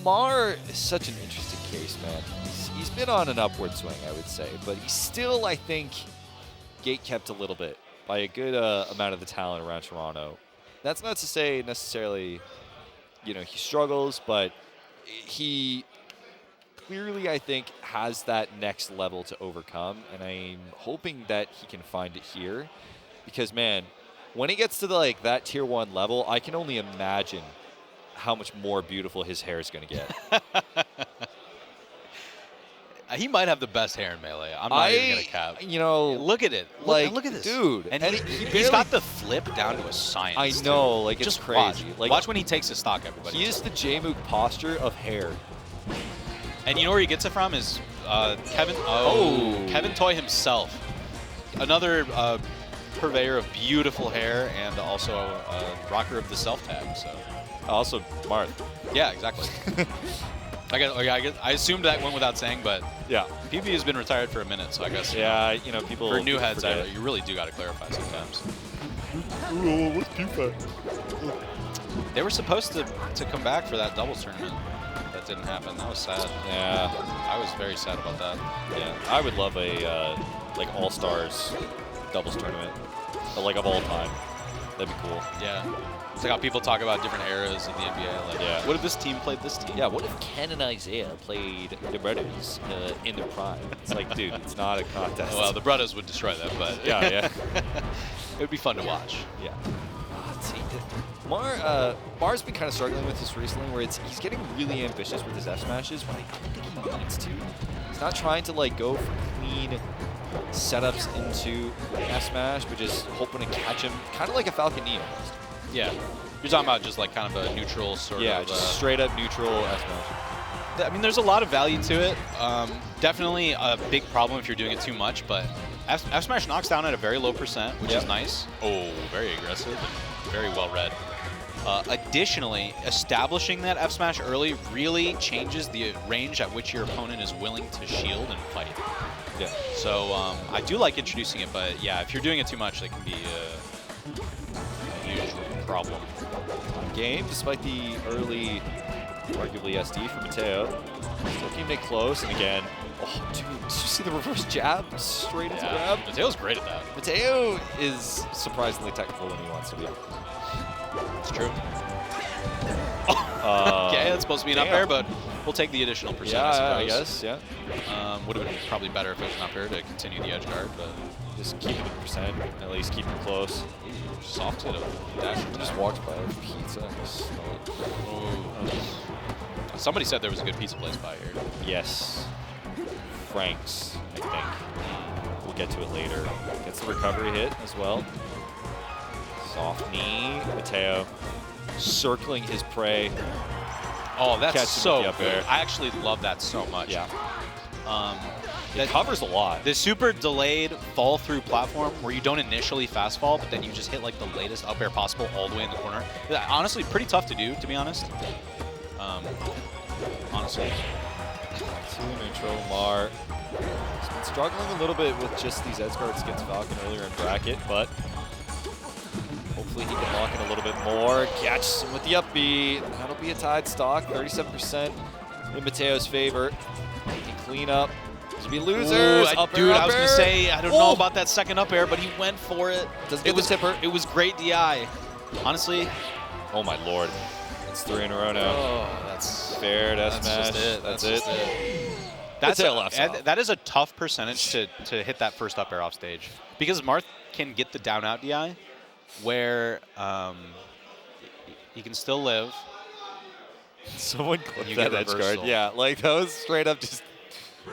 Maher is such an interesting case, man. He's been on an upward swing, I would say, but he's still, I think, gate-kept a little bit by a good amount of the talent around Toronto. That's not to say necessarily, you know, he struggles, but he clearly, I think, has that next level to overcome, and I'm hoping that he can find it here, because, man, when he gets to like that tier 1 level, I can only imagine how much more beautiful his hair is going to get. He might have the best hair in Melee. I'm not even going to cap. You know, look at it. Look at this. Dude. And he's got the flip down to a science. I know. Too. Like, just it's crazy. Watch when he takes his stock, everybody. He is the J-Mook posture of hair. And you know where he gets it from is Kevin. Kevin Toy himself. Another purveyor of beautiful hair and also a rocker of the self-tag. So. Also, Marth. Yeah, exactly. I assumed that went without saying, but yeah, PB has been retired for a minute, so I guess you know people for new heads, you really do got to clarify sometimes. What's PB? They were supposed to come back for that doubles tournament. That didn't happen. That was sad. Yeah, I was very sad about that. Yeah, I would love a like all-stars doubles tournament, like of all time. That'd be cool. Yeah. It's like how people talk about different eras of the NBA. Like, what if this team played this team? Yeah, what if Ken and Isaiah played the Brothers in their prime? It's like, dude, it's not a contest. Well, the Brothers would destroy them, but yeah. It would be fun to watch. Yeah. Let's see. Maher's been kind of struggling with this recently, where he's getting really ambitious with his F smashes, but I don't think he needs to. He's not trying to like go for clean setups into F smash, but just hoping to catch him, kind of like a Falcon Knee almost. Yeah. You're talking about just like kind of a neutral sort of... Yeah, just straight up neutral S-Smash. I mean, there's a lot of value to it. Definitely a big problem if you're doing it too much, but F-Smash knocks down at a very low %, which is nice. Oh, very aggressive and very well read. Additionally, establishing that F-Smash early really changes the range at which your opponent is willing to shield and fight. Yeah. So I do like introducing it, but yeah, if you're doing it too much, it can be a huge problem. Game, despite the early, arguably SD from Matteo. Still keeping it close, and again, oh, dude, did you see the reverse jab? Straight into grab? Matteo's great at that. Matteo is surprisingly technical when he wants to be. It's true. Okay, that's supposed to be an up air, but we'll take the additional %, I suppose. I guess, yeah. Would have been probably better if it was an up air to continue the edge guard, but... Just keep it at %, at least keep it close. Ooh, soft hit of dash. Just walked by a pizza. Somebody said there was a good pizza place by here. Yes. Frank's, I think. We'll get to it later. Gets the recovery hit as well. Soft knee. Matteo circling his prey. Oh, that's so good. There. I actually love that so much. Yeah. It covers a lot. The super delayed fall through platform where you don't initially fast fall, but then you just hit like the latest up air possible all the way in the corner. Honestly, pretty tough to do, to be honest. Honestly. Two neutral. Maher has been struggling a little bit with just these edge guards against Falcon earlier in bracket, but hopefully he can lock in a little bit more. Catches him with the up B. That'll be a tied stock. 37% in Matteo's favor. He can clean up. There'll be losers. Dude, I was going to say, I don't know about that second up air, but he went for it. Doesn't get the tipper. It was great DI. Honestly. Oh, my Lord. It's 3 in a row now. Oh, that's fair to that's smash. just it. That's it. Mateo left off. That is a tough percentage to hit that first up air off stage. Because Marth can get the down out DI where he can still live. Someone clipped that edge guard. Yeah, like that was straight up just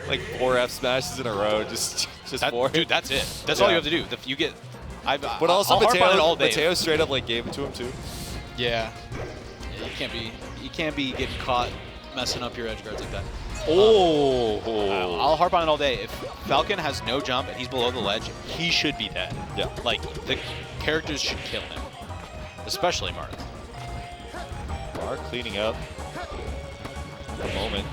like 4 F smashes in a row. Just 4. Dude, that's it. That's all you have to do. You get. But also Matteo straight up like gave it to him too. Yeah. You can't be getting caught messing up your edge guards like that. I'll harp on it all day. If Falcon has no jump and he's below the ledge, he should be dead. Yeah. Like the characters should kill him, especially Marth. Maher cleaning up at the moment.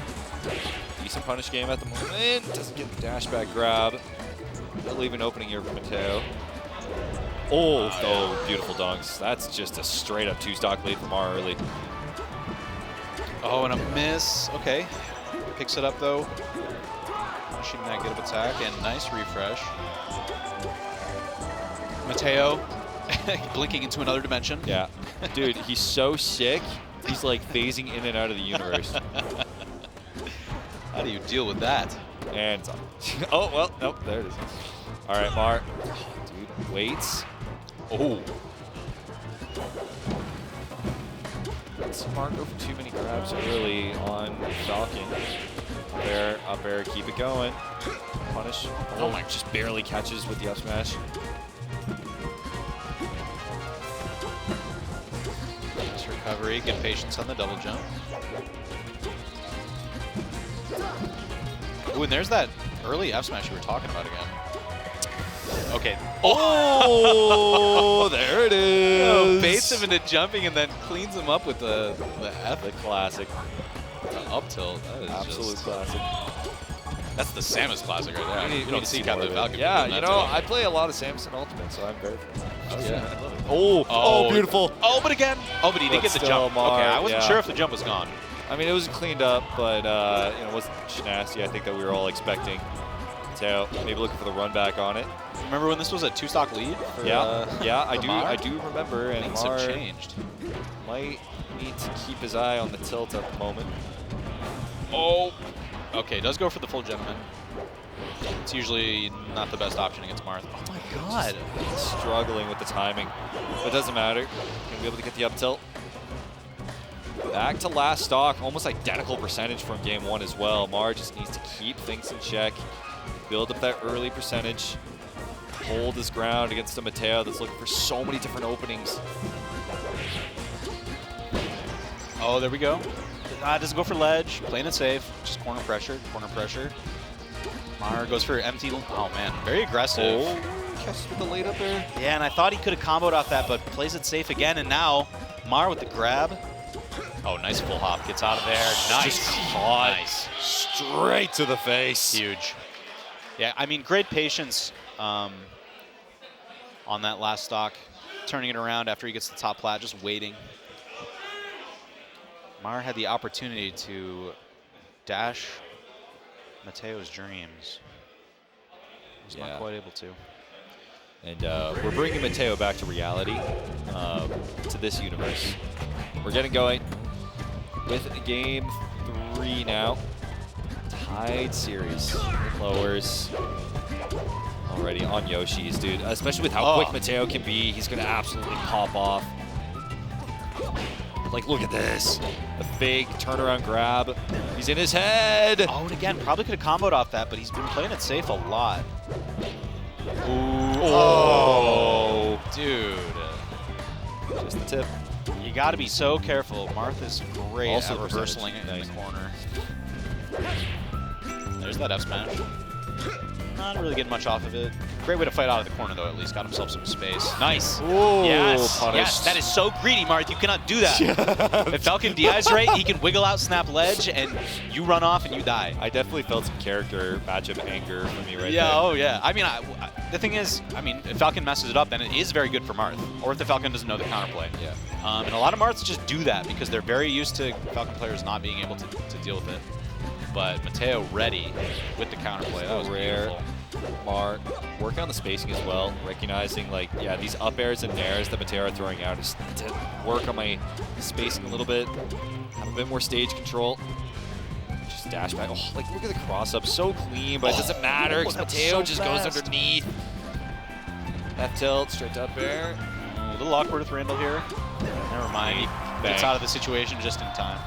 Decent punish game at the moment. Doesn't get the dash back grab. Not leaving an opening here for Matteo. Oh, beautiful dunks. That's just a straight up 2-stock lead for Maher early. Oh, and a miss. Okay. Picks it up though. Punishing that good of attack and nice refresh. Matteo blinking into another dimension. Yeah. Dude, he's so sick. He's like phasing in and out of the universe. How do you deal with that? And oh, well, nope, there it is. All right, Maher. Dude, waits. Oh. Let's Maher go for too many grabs early on Falcon. Up air, keep it going. Punish. Oh my, just barely catches with the up smash. Nice recovery, good patience on the double jump. Ooh, and there's that early F smash you were talking about again. Okay. Oh, there it is. Oh, baits him into jumping and then cleans him up with the F. The classic. The up tilt. That is absolute classic. That's the Samus classic right there. You don't see Captain Falcon. Yeah, you know, I play a lot of Samus and Ultimate, so I'm very yeah. I love it. Oh, beautiful. Oh, but again. Oh, but he didn't get the jump. Maher, okay, I wasn't sure if the jump was gone. I mean, it was cleaned up, but you know, it wasn't nasty. I think that we were all expecting. So maybe looking for the run back on it. Remember when this was a 2-stock lead? For, yeah, I do remember. And things have changed. Might need to keep his eye on the tilt at the moment. Oh, okay, does go for the full gentleman. It's usually not the best option against Marth. Oh my God. Just struggling with the timing, but it doesn't matter. Gonna be able to get the up tilt. Back to last stock, almost identical percentage from game 1 as well. Maher just needs to keep things in check, build up that early percentage, hold his ground against a Matteo that's looking for so many different openings. Oh, there we go. Doesn't go for ledge, playing it safe, just corner pressure, corner pressure. Maher goes for empty, oh man, very aggressive. Oh, catches with the lead up there. Yeah, and I thought he could have comboed off that, but plays it safe again, and now Maher with the grab. Oh, nice full hop, gets out of there, nice. Just caught. Nice. Straight to the face. Huge. Yeah, I mean, great patience on that last stock, turning it around after he gets the top plat, just waiting. Maher had the opportunity to dash Matteo's dreams. He's not quite able to. And we're bringing Matteo back to reality, to this universe. We're getting going with game 3 now. Tied series. Lowers already on Yoshi's, dude. Especially with how quick Matteo can be, he's gonna absolutely pop off. Like, look at this. The fake turnaround grab. He's in his head. Oh, and again, probably could have comboed off that, but he's been playing it safe a lot. Ooh. Oh, dude. Just the tip. You got to be so careful. Martha's great also at reversing it in the corner. There's that F smash. Not really getting much off of it. Great way to fight out of the corner, though, at least. Got himself some space. Nice. Ooh, yes. punished. Yes, that is so greedy, Marth. You cannot do that. If Falcon DI's right, he can wiggle out, snap ledge, and you run off and you die. I definitely felt some character matchup anger from me right there. Yeah, oh yeah. I mean, the thing is, I mean, if Falcon messes it up, then it is very good for Marth. Or if the Falcon doesn't know the counterplay. Yeah. And a lot of Marths just do that because they're very used to Falcon players not being able to deal with it. But Matteo ready with the counterplay. That was rare. beautiful. Maher working on the spacing as well, recognizing like, yeah, these up airs and nairs that Matteo are throwing out, just need to work on my spacing a little bit, have a bit more stage control. Just dash back. Oh, like look at the cross up, so clean, but it doesn't matter because Matteo so just fast. goes underneath. That tilt, straight to up air. A little awkward with Randall here. Never mind, he gets out of the situation just in time.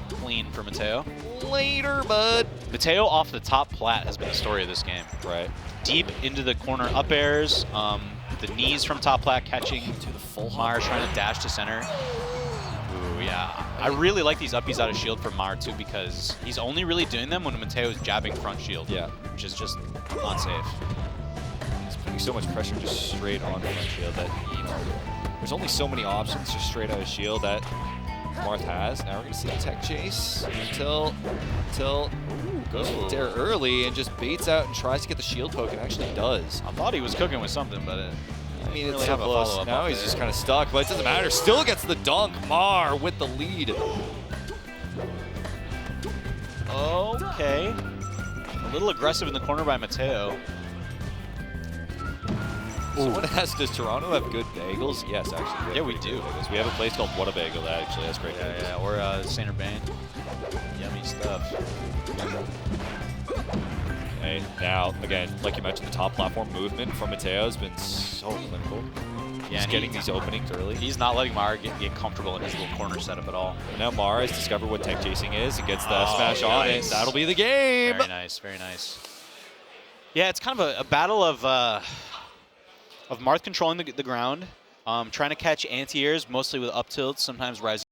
Clean for Matteo. Later, bud. Matteo off the top plat has been the story of this game. Right. Deep into the corner up airs, the knees from top plat catching. To the full Maher trying to dash to center. Ooh, yeah. I really like these uppies out of shield for Maher too because he's only really doing them when Matteo's jabbing front shield. Yeah. Which is just unsafe. He's putting so much pressure just straight on the front shield that, you know, there's only so many options just straight out of shield that Marth has. Now we're going to see the tech chase until goes for the dare early and just baits out and tries to get the shield poke and actually does. I thought he was cooking with something, but I mean, it's really so have a close. follow-up Now up he's there. just kind of stuck, but it doesn't matter. Still gets the dunk. Maher with the lead. Okay. A little aggressive in the corner by Matteo. Someone asked, does Toronto have good bagels? Yes, actually. Yeah, we do. Bagels. We have a place called What a Bagel that actually has great bagels. Yeah, or Saint Urbain. Yummy stuff. Okay, now, again, like you mentioned, the top platform movement from Matteo has been so clinical. Yeah, He's getting these openings early. He's not letting Maher get comfortable in his little corner setup at all. And now Maher has discovered what tech chasing is and gets the smash on, nice. and that'll be the game. Very nice, very nice. Yeah, it's kind of a battle of Marth controlling the ground, trying to catch anti-airs, mostly with up tilts, sometimes rising.